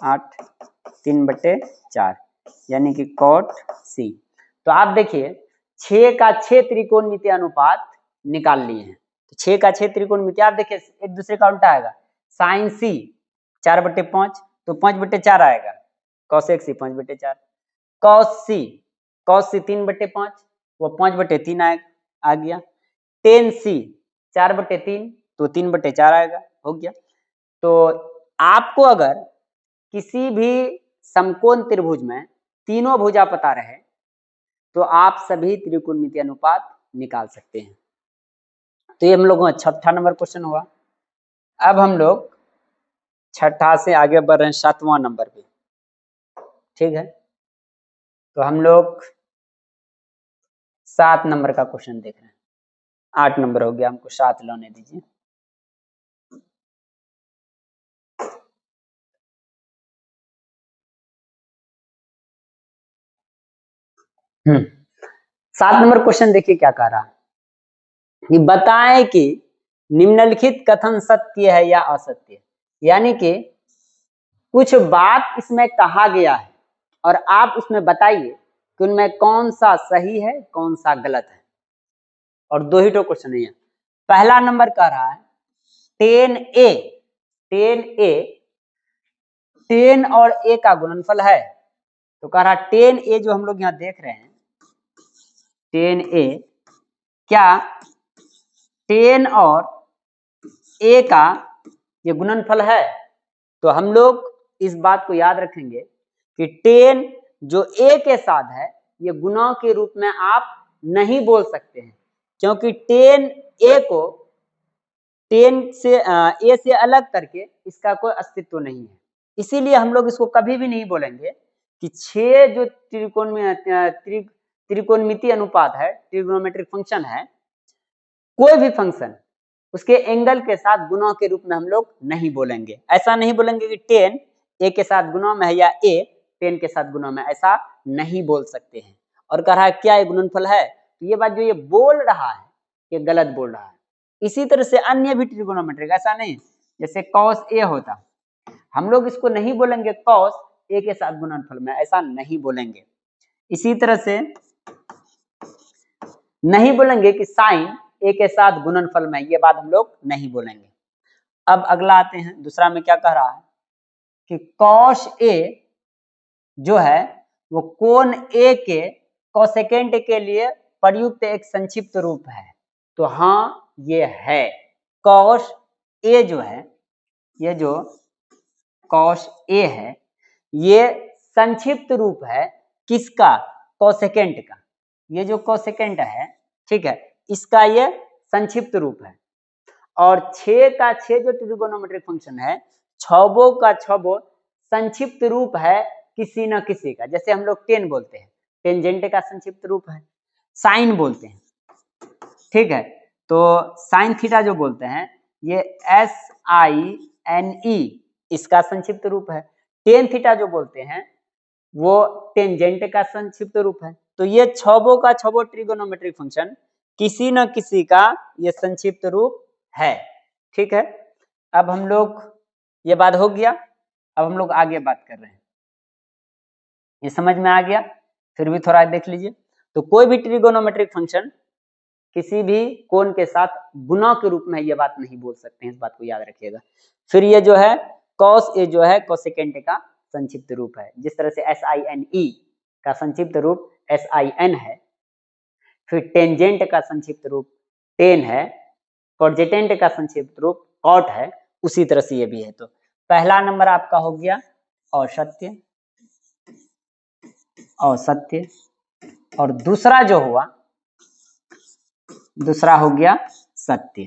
8, 3/4, यानी कि cot C। तो आप देखिए 6 का 6 त्रिकोणमितीय अनुपात निकाल लिए हैं। तो 6 का 6 त्रिकोणमितीय, आप देखिए एक दूसरे का उल्टा आएगा, sin C 4/5, तो 5/4 आएगा, cosec C 5/4, cos C 3/5, वो 5/3 आ गया, tan C 4/3, तो 3/4 आएगा, हो गया। तो आपको अगर किसी भी समकोण त्रिभुज में तीनों भुजा पता रहे तो आप सभी त्रिकोणमितीय अनुपात निकाल सकते हैं। तो ये हम लोगों का छठा नंबर क्वेश्चन हुआ। अब हम लोग छठा से आगे बढ़ रहे हैं 7वां नंबर पे, ठीक है। तो हम लोग 7 नंबर का क्वेश्चन देख रहे हैं, 8 नंबर हो गया, हमको 7 लाने दीजिए। हम्म 7 नंबर क्वेश्चन देखिए क्या कह रहा है कि बताएं कि निम्नलिखित कथन सत्य है या असत्य, यानी कि कुछ बात इसमें कहा गया है और आप उसमें बताइए कि उनमें कौन सा सही है कौन सा गलत है। और 2 ही तो क्वेश्चन है। पहला नंबर कह रहा है 10A, 10 और A का गुणनफल है। तो कह रहा है 10A जो हम लोग यहाँ देख रहे हैं, 10A क्या 10 और A का ये गुणनफल है। तो हम लोग इस बात को याद रखेंगे कि 10 जो A के साथ है ये गुणा के रूप में आप नहीं बोल सकते हैं, क्योंकि 10A को 10 से A से अलग करके इसका कोई अस्तित्व नहीं है। इसीलिए हम लोग इसको कभी भी नहीं बोलेंगे कि 6 जो त्रिकोणमितीय अनुपात है, ट्रिग्नोमेट्रिक फंक्शन है, कोई भी फंक्शन उसके एंगल के साथ गुणा के रूप में हम लोग नहीं बोलेंगे। ऐसा नहीं बोलेंगे कि 10 A के साथ गुणा में है या A 10 के साथ गुणा में, ऐसा नहीं बोल सकते हैं। और कह रहा है क्या ये गुणनफल है, तो ये बात जो ये बोल रहा है ये गलत बोल रहा है। इसी तरह से अन्य भी ट्रिगोनोमेट्रिक, ऐसा नहीं जैसे cos A होता, हम लोग इसको नहीं बोलेंगे cos A के साथ गुणनफल में, ऐसा नहीं बोलेंगे। इसी तरह से नहीं बोलेंगे कि sin A के साथ गुणनफल में, ये बात हम लोग नहीं बोलेंगे। अब अगला आते हैं, दूसरा में क्या कह रहा है कि cos A जो है वो कोण A के कोसेकेंट के लिए प्रयुक्त एक संक्षिप्त रूप है। तो हाँ ये है, cos A जो है, ये जो cos A है ये संक्षिप्त रूप है किसका, कोसेकेंट का। ये जो कोसेकेंट है, ठीक है, इसका ये संक्षिप्त रूप है। और 6 का 6 जो ट्रिगोनोमेट्रिक फंक्शन है, छबों का छबों संक्षिप्त रूप है किसी न किसी का। जैसे हम लोग टेन बोलते हैं, टेंजेंट का संक्षिप्त रूप है, साइन बोलते हैं, ठीक है। तो साइन थीटा जो बोलते हैं ये SINE इसका संक्षिप्त रूप है। टेन थीटा जो बोलते हैं वो टेंजेंट का संक्षिप्त रूप है। तो ये छबों का छबों ट्रिगोनोमेट्रिक फंक्शन किसी न किसी का ये संक्षिप्त रूप है, ठीक है। अब हम लोग ये बात हो गया, अब हम लोग आगे बात कर रहे हैं। ये समझ में आ गया? फिर भी थोड़ा देख लीजिए। तो कोई भी ट्रिगोनोमेट्रिक फंक्शन किसी भी कोण के साथ गुना के रूप में ये बात नहीं बोल सकते हैं, इस बात को याद रखिएगा। फिर ये जो है cos A जो है कोसेकेंट का संक्षिप्त रूप है, जिस तरह से SINE का संक्षिप्त रूप SIN है, फिर टेंजेंट का संक्षिप्त रूप टेन है, कोजेटेंट का संक्षिप्त रूप कॉट है, उसी तरह से ये भी है। तो पहला नंबर आपका हो गया औसत्य, औसत्य, और दूसरा जो हुआ दूसरा हो गया सत्य।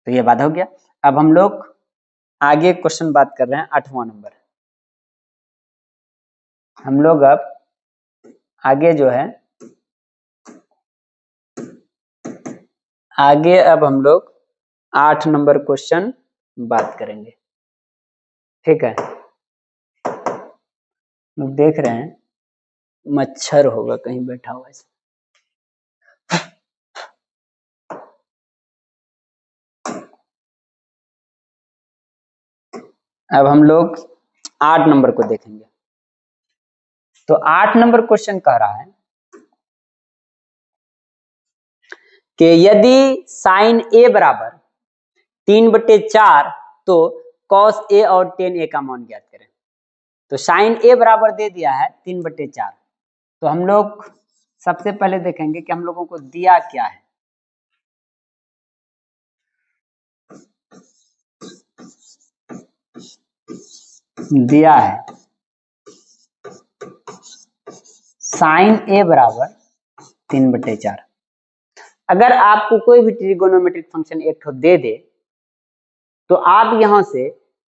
तो ये बात हो गया। अब हम लोग आगे क्वेश्चन बात कर रहे हैं 8वां नंबर। हम लोग अब आगे जो है आगे अब हम लोग 8 नंबर क्वेश्चन बात करेंगे, ठीक है। लोग देख रहे हैं मच्छर होगा कहीं बैठा हुआ है। अब हम लोग 8 नंबर को देखेंगे। तो 8 नंबर क्वेश्चन कह रहा है कि यदि साइन ए बराबर 3/4 तो कॉस ए और टेन ए का मान ज्ञात करें। तो साइन ए बराबर दे दिया है 3/4। तो हम लोग सबसे पहले देखेंगे कि हम लोगों को दिया क्या है। दिया है साइन ए बराबर 3/4। अगर आपको कोई भी ट्रिगोनोमेट्रिक फंक्शन एक ठो दे दे तो आप यहां से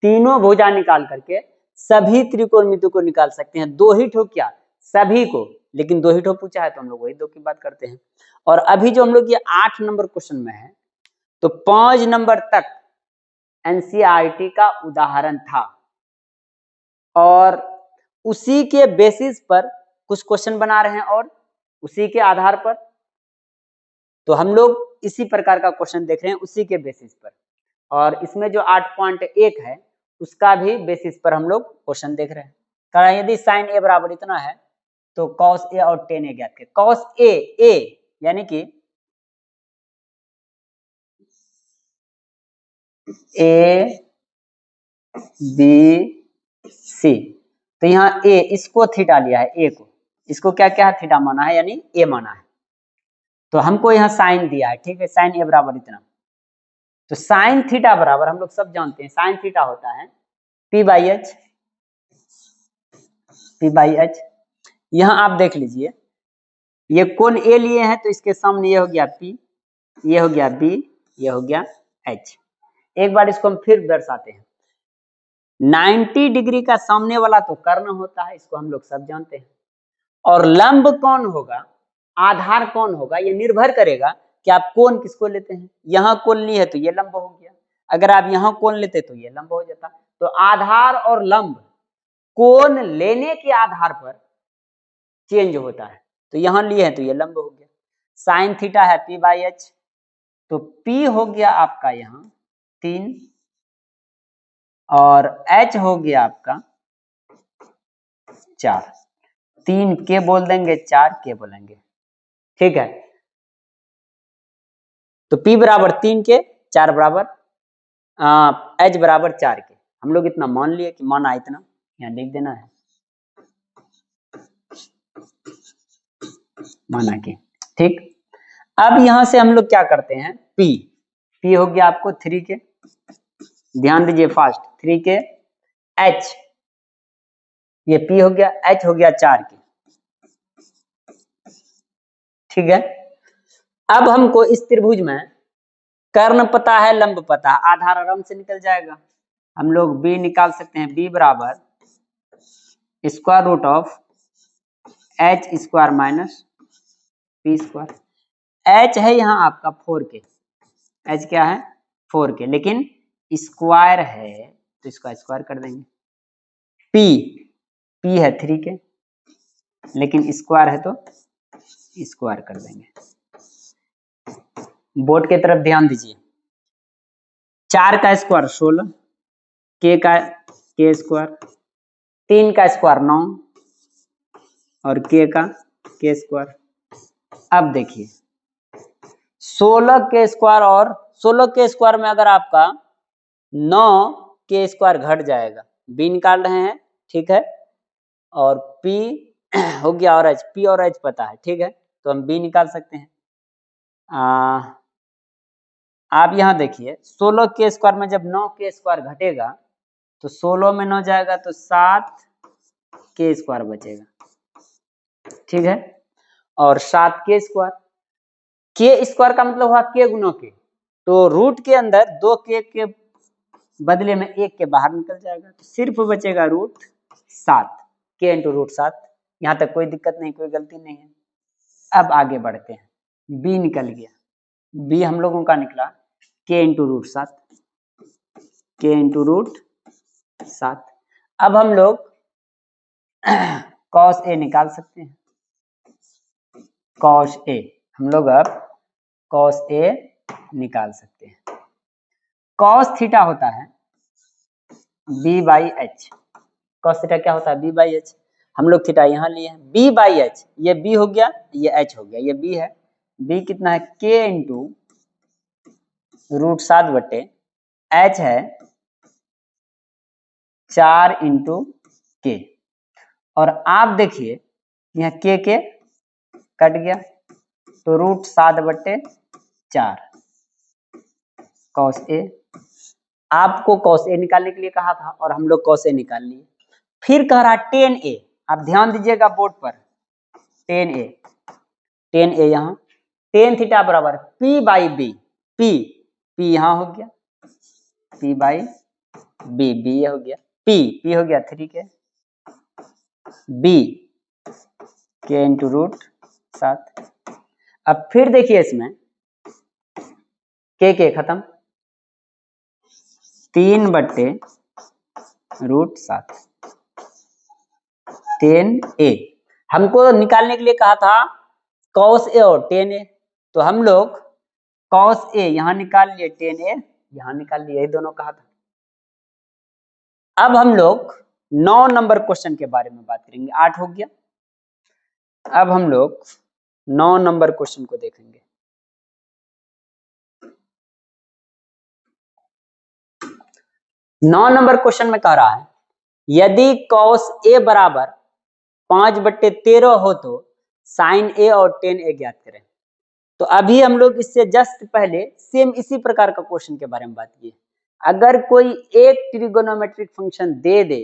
तीनों भुजा निकाल करके सभी त्रिकोणमितियों को निकाल सकते हैं। दो ही ठो क्या, सभी को, लेकिन दो ही ठो पूछा है तो हम लोग वही दो की बात करते हैं। और अभी जो हम लोग ये 8 नंबर क्वेश्चन में है, तो 5 नंबर तक एनसीईआरटी का उदाहरण था और उसी के बेसिस पर कुछ क्वेश्चन बना रहे हैं और उसी के आधार पर तो हम लोग इसी प्रकार का क्वेश्चन देख रहे हैं उसी के बेसिस पर। और इसमें जो 8.1 है उसका भी बेसिस पर हम लोग क्वेश्चन देख रहे हैं। कारण यदि साइन ए बराबर इतना है तो कॉस ए और टेन ए ज्ञात करें। कॉस ए यानी कि ए बी सी, तो यहाँ ए इसको थीटा लिया है, ए को, इसको क्या क्या थीटा माना है यानी ए माना है। तो हमको यहाँ साइन दिया है, ठीक है, साइन ए बराबर इतना। तो साइन थीटा बराबर हम लोग सब जानते हैं साइन थीटा होता है P/H, P/H। यहाँ आप देख लीजिए ये कोण ए लिए हैं तो इसके सामने ये हो गया P, ये हो गया B, ये हो गया H। एक बार इसको हम फिर दर्शाते हैं। 90 डिग्री का सामने वाला तो कर्ण होता है, इसको हम लोग सब जानते हैं। और लंब कौन होगा, आधार कौन होगा, ये निर्भर करेगा कि आप कोण किसको लेते हैं। यहाँ कोण ली है तो ये लंब हो गया, अगर आप यहाँ कोण लेते तो ये लंब हो जाता। तो आधार और लंब कोण लेने के आधार पर चेंज होता है। तो यहाँ लिए हैं तो ये लंब हो गया। साइन थीटा है P/H, तो P हो गया आपका यहाँ 3 और H हो गया आपका 4। 3 के बोल देंगे, 4 के बोलेंगे, ठीक है। तो P बराबर 3 के, 4 बराबर H बराबर 4 के। हम लोग इतना मान लिए कि माना इतना, यहाँ लिख देना है माना के, ठीक। अब यहां से हम लोग क्या करते हैं, P हो गया आपको 3 के, ध्यान दीजिए फास्ट, 3 के, H ये P हो गया, H हो गया 4 के, ठीक है। अब हमको इस त्रिभुज में कर्ण पता है, लंब पता है, आधार आराम से निकल जाएगा। हम लोग b निकाल सकते हैं, b बराबर square root of H square minus P square. H है यहाँ आपका 4k, एच क्या है 4k, लेकिन स्क्वायर है तो इसका स्क्वायर कर देंगे। पी है 3k, लेकिन स्क्वायर है तो स्क्वायर कर देंगे। बोर्ड की तरफ ध्यान दीजिए। 4 का स्क्वायर 16, के स्क्वायर, 3 का स्क्वायर 9 और के स्क्वायर। अब देखिए 16 के स्क्वायर और 16 के स्क्वायर में अगर आपका 9 के स्क्वायर घट जाएगा, बी निकाल रहे हैं, ठीक है, और पी हो गया और एच, पी और एच पता है, ठीक है, तो हम बी निकाल सकते हैं। आप यहाँ देखिए 16 के स्क्वायर में जब 9 के स्क्वायर घटेगा तो 16 में 9 जाएगा तो 7 के स्क्वायर बचेगा, ठीक है, और 7 के स्क्वायर का मतलब हुआ के गुना के, तो रूट के अंदर 2 के बदले में 1 के बाहर निकल जाएगा, तो सिर्फ बचेगा रूट 7, के इंटू रूट 7। यहाँ तक कोई दिक्कत नहीं, कोई गलती नहीं है। अब आगे बढ़ते हैं, बी निकल गया, बी हम लोगों का निकला के इंटू रूट 7, के इंटू रूट 7। अब हम लोग कॉस ए निकाल सकते हैं, कॉस ए, हम लोग अब कॉस ए निकाल सकते हैं। कॉस थीटा होता है B by H, cos theta क्या होता है बी बाई एच, हम लोग थीटा यहाँ लिए हैं, बी बाई एच, ये बी हो गया, ये एच हो गया, ये बी है, बी कितना है के इंटू रूट 7 बटे एच है 4 इंटू के, और आप देखिए यहाँ के कट गया तो रूट 7 बटे 4 कॉस ए। आपको कॉस ए निकालने के लिए कहा था और हम लोग कॉस ए निकाल लिए। फिर कह रहा टेन ए, आप ध्यान दीजिएगा बोर्ड पर, टेन ए यहाँ, टेन थीटा बराबर पी बाई बी, पी यहाँ हो गया, पी बाई बी हो गया, पी हो गया 3k, बी के इंटू रूट 7। अब फिर देखिए इसमें के खत्म, 3 बट्टे रूट 7, 10a। हमको निकालने के लिए कहा था कॉस ए और 10a, तो हम लोग कॉस ए यहाँ निकाल लिए, 10a यहाँ निकाल लिए, यही दोनों कहा था। अब हम लोग 9 नंबर क्वेश्चन के बारे में बात करेंगे, 8 हो गया। अब हम लोग 9 नंबर क्वेश्चन को देखेंगे। नौ नंबर क्वेश्चन में कह रहा है यदि कॉस ए बराबर 5/13 हो तो साइन ए और 10a ज्ञात करें। तो अभी हम लोग इससे जस्ट पहले सेम इसी प्रकार का क्वेश्चन के बारे में बात किए। अगर कोई एक ट्रिगोनोमेट्रिक फंक्शन दे दे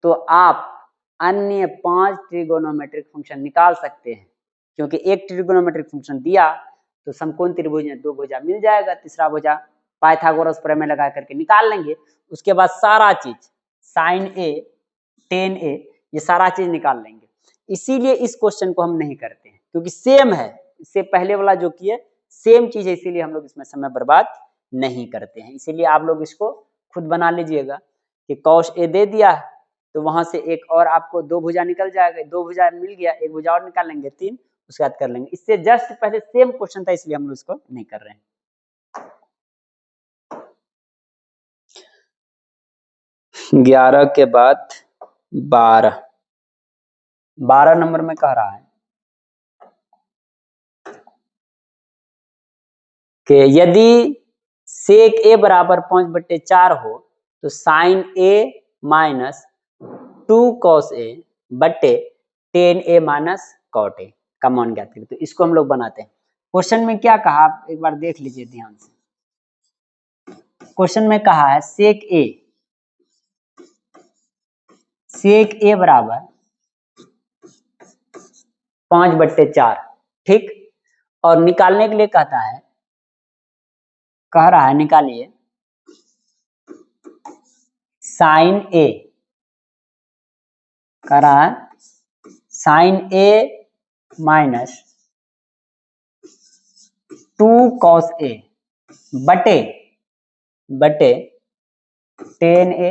तो आप अन्य 5 ट्रिगोनोमेट्रिक फंक्शन निकाल सकते हैं, क्योंकि एक ट्रिगोनोमेट्रिक फंक्शन दिया तो समकोण त्रिभुज में 2 भुजा मिल जाएगा, तीसरा भुजा पाइथागोरस प्रमेय लगा करके निकाल लेंगे। उसके बाद सारा चीज साइन ए 10a ये सारा चीज निकाल लेंगे। इसीलिए इस क्वेश्चन को हम नहीं करते हैं, क्योंकि सेम है, इससे पहले वाला जो किए सेम चीज है, इसीलिए हम लोग इसमें समय बर्बाद नहीं करते हैं। इसीलिए आप लोग इसको खुद बना लीजिएगा कि कॉस ए दे दिया है तो वहां से एक और आपको 2 भुजा निकल जाएगा, 2 भुजा मिल गया, एक भुजा और निकाल लेंगे 3, उसके बाद कर लेंगे। इससे जस्ट पहले सेम क्वेश्चन था, इसलिए हम लोग इसको नहीं कर रहे हैं। 11 के बाद 12 नंबर में कह रहा है कि यदि सेक ए बराबर 5/4 हो तो sign A minus 2 cos A बटे 10a माइनस कॉट ए का मान ज्ञात करें। तो इसको हम लोग बनाते हैं। क्वेश्चन में क्या कहा आप एक बार देख लीजिए ध्यान से। क्वेश्चन में कहा है सेक ए बराबर 5/4, ठीक, और निकालने के लिए कहता है कह रहा है निकालिए साइन ए, कह रहा है sign A minus 2 cos A बटे 10 ए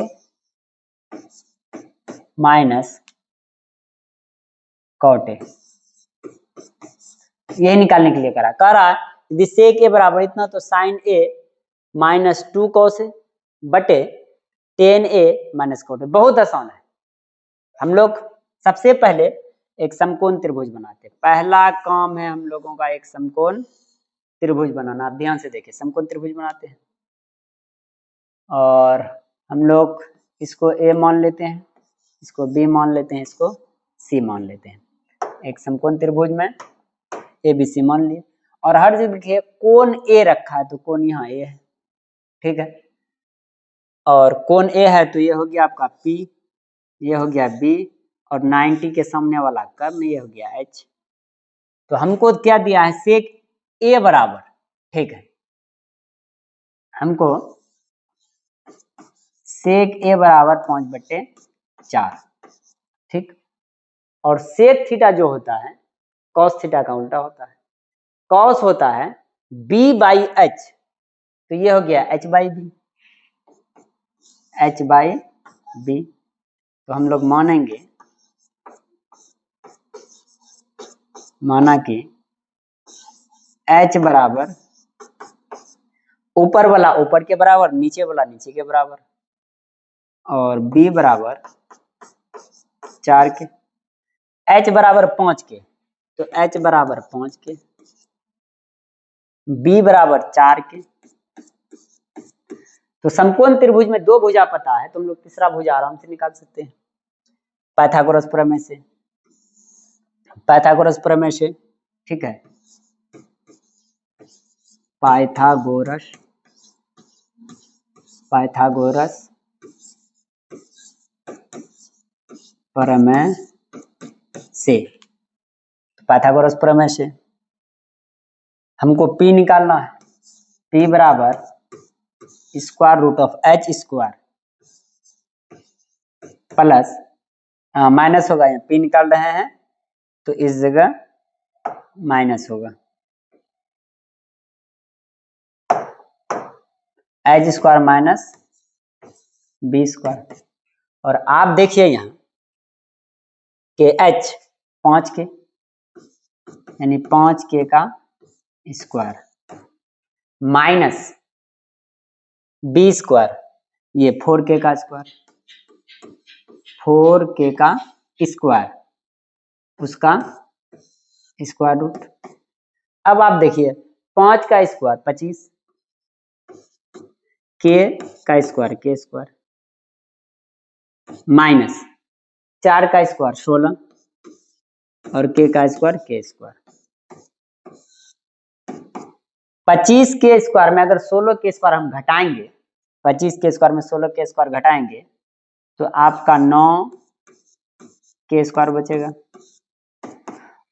माइनस कॉट ए, यही निकालने के लिए कह रहा है यदि सेक ए बराबर इतना तो sign A minus 2 cos A बटे 10 ए माइनस कॉट ए। बहुत आसान है। हम लोग सबसे पहले एक समकोण त्रिभुज बनाते हैं। पहला काम है हम लोगों का एक समकोण त्रिभुज बनाना। आप ध्यान से देखिए, समकोण त्रिभुज बनाते हैं और हम लोग इसको ए मान लेते हैं, इसको बी मान लेते हैं, इसको सी मान लेते हैं। एक समकोण त्रिभुज में ए बी सी मान लिए और हर जगह देखिए कोण ए रखा है तो कोण यहाँ ए है, ठीक है। और कोण ए है तो ये हो गया आपका P, ये हो गया B और 90 के सामने वाला कर्म ये हो गया H। तो हमको क्या दिया है सेक ए बराबर, ठीक है, हमको सेक ए बराबर 5/4, ठीक। और सेक थीटा जो होता है कॉस थीटा का उल्टा होता है। कॉस होता है B/H, तो ये हो गया H/B, H/B। तो हम लोग माना कि H बराबर ऊपर वाला ऊपर के बराबर, नीचे वाला नीचे के बराबर, और B बराबर 4 के, H बराबर 5 के, तो H बराबर 5 के, B बराबर 4 के। तो समकोण त्रिभुज में 2 भुजा पता है तो हम लोग तीसरा भुजा आराम से निकाल सकते हैं पाइथागोरस प्रमेय से, पाइथागोरस प्रमेय से, ठीक है। पाइथागोरस प्रमेय से, पाइथागोरस प्रमेय से हमको P निकालना है। P बराबर square root of H square plus minus होगा, यहाँ P निकाल रहे हैं तो इस जगह माइनस होगा, H square minus B square. और आप देखिए यहाँ कि H 5 के यानी 5k का स्क्वायर माइनस B स्क्वायर ये 4k का स्क्वायर, 4k का स्क्वायर उसका स्क्वायर रूट। अब आप देखिए 5 का स्क्वायर 25, k का स्क्वायर k स्क्वायर माइनस 4 का स्क्वायर 16 और k का स्क्वायर k स्क्वायर। 25 के स्क्वायर में अगर 16 के स्क्वायर हम घटाएंगे, 25 के स्क्वायर में 16 के स्क्वायर घटाएंगे तो आपका 9 के स्क्वायर बचेगा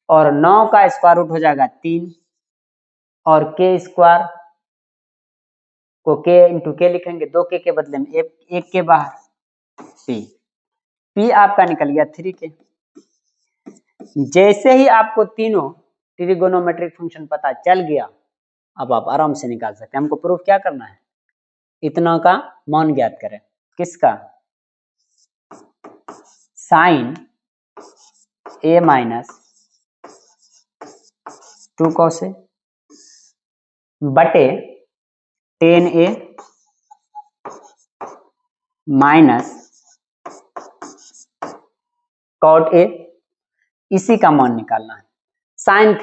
और 9 का स्क्वायर रूट हो जाएगा 3 और k स्क्वायर को k इंटू के लिखेंगे, 2k के बदले में एक के बाहर P आपका निकल गया 3k। जैसे ही आपको तीनों ट्रिगोनोमेट्रिक फंक्शन पता चल गया अब आप आराम से निकाल सकते हैं। हमको प्रूफ क्या करना है, इतना का मान ज्ञात करें। किसका, sign A minus 2 cos A बटे 10a माइनस कॉट ए, इसी का मान निकालना है। साइन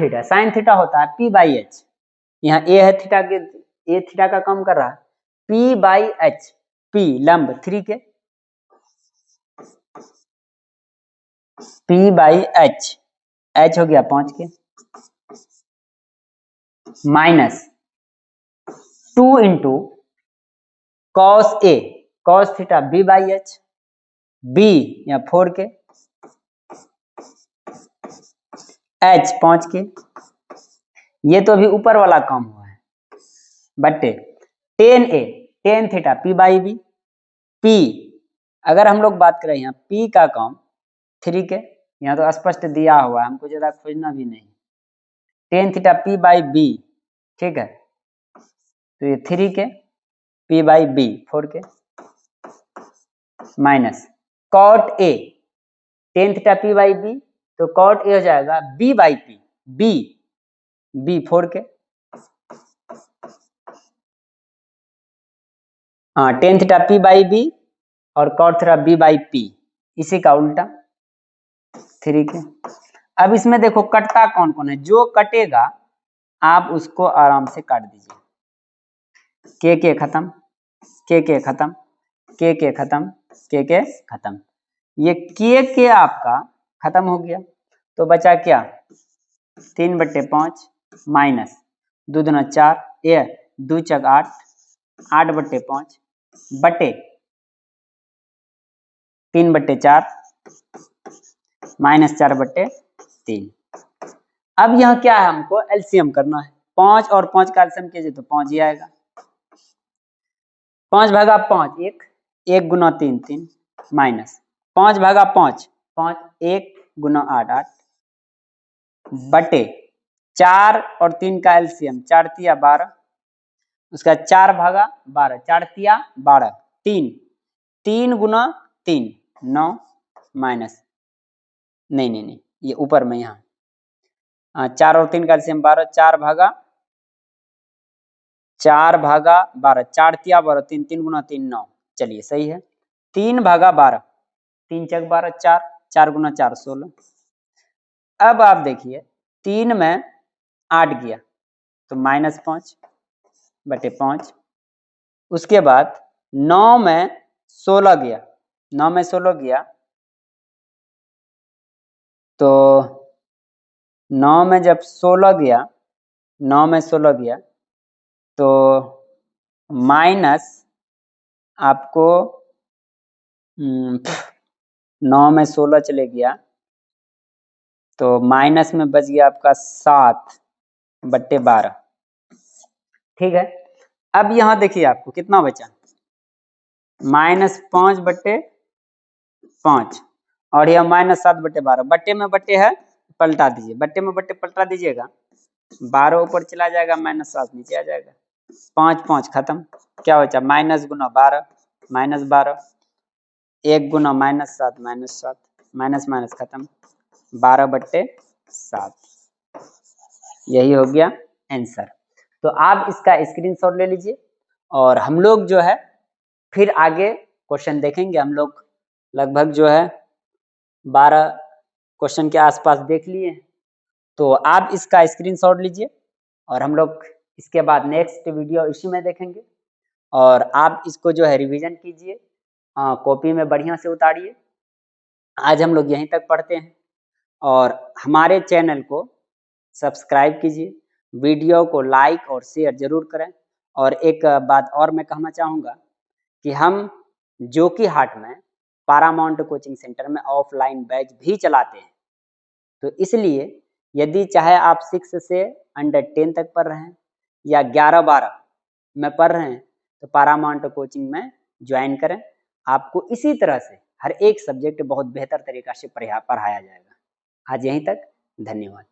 थीटा होता है P/H, यहाँ ए है थीटा के, ए थीटा का काम कर रहा है, P/H, P लंब 3 के, P/H, H हो गया 5 के minus 2 into cos A, cos theta B/H, B या 4 के, H 5 के, ये तो अभी ऊपर वाला काम हुआ है, बटे tan A tan theta P by B, P अगर हम लोग बात करें यहाँ पी का काम 3 के, यहाँ तो स्पष्ट दिया हुआ है, हमको ज्यादा खोजना भी नहीं, tan theta P by B, ठीक है, तो ये 3 के पी बाई बी 4 के minus cot A tan theta P by B, तो कॉट ए हो जाएगा B by P, B B 4 के, हाँ tan theta P by B और cot theta B by P, इसी का उल्टा 3 के। अब इसमें देखो कटता कौन कौन है, जो कटेगा आप उसको आराम से काट दीजिए, के खत्म, के खत्म, के खत्म, के खत्म, ये के आपका खत्म हो गया, तो बचा क्या 3/5 माइनस 2 दूना 4, ये 2 चक 8, 8/5 बटे 3/4 माइनस 4/3। अब यहाँ क्या है, हमको एलसीएम करना है, 5 और 5 का एलसीएम कीजिए तो 5 ही आएगा, 5 भागा 5 1, 1 गुना 3 3 माइनस 5 भागा 5 5, 1 गुना 8 8 बटे 4 और 3 का एलसीएम 4 तिया 12, उसका 4 भागा 12, 4 तिया 12, 3 3 गुना 3 9 माइनस नहीं ये ऊपर में यहाँ 4 और 3 का एलसीएम 12, 4 भागा 12, 4 तिया 12, 3 3 गुना 3 9, चलिए सही है, 3 भागा 12, 3 चक 12 4, 4 गुना 4 16। अब आप देखिए 3 में 8 गया तो -5/5, उसके बाद 9 में 16 गया, 9 में 16 गया तो 9 में जब 16 गया, 9 में 16 गया तो माइनस आपको 9 में 16 चले गया तो माइनस में बच गया आपका 7/12, ठीक है। अब यहाँ देखिए आपको कितना बचा, -5/5 और यह -7/12, बट्टे में बट्टे है पलटा दीजिए, बट्टे में बट्टे पलटा दीजिएगा, 12 ऊपर चला जाएगा, -7 नीचे आ जाएगा, 5 5 खत्म, क्या बचा माइनस गुना 12 -12, 1 गुना -7 -7, माइनस माइनस खत्म, 12/7, यही हो गया आंसर। तो आप इसका स्क्रीनशॉट ले लीजिए और हम लोग जो है फिर आगे क्वेश्चन देखेंगे, हम लोग लगभग जो है 12 क्वेश्चन के आसपास देख लिए, तो आप इसका स्क्रीनशॉट लीजिए और हम लोग इसके बाद नेक्स्ट वीडियो इसी में देखेंगे, और आप इसको जो है रिवीजन कीजिए, कॉपी में बढ़िया से उतारिए। आज हम लोग यहीं तक पढ़ते हैं और हमारे चैनल को सब्सक्राइब कीजिए, वीडियो को लाइक और शेयर जरूर करें। और एक बात और मैं कहना चाहूँगा कि हम जोकी हाट में पारामाउंट कोचिंग सेंटर में ऑफलाइन बैच भी चलाते हैं, तो इसलिए यदि चाहे आप 6 से अंडर 10 तक पढ़ रहे हैं या 11-12 में पढ़ रहे हैं तो पारामाउंट कोचिंग में ज्वाइन करें, आपको इसी तरह से हर एक सब्जेक्ट बहुत बेहतर तरीका से पढ़ाया जाएगा। आज यहीं तक, धन्यवाद।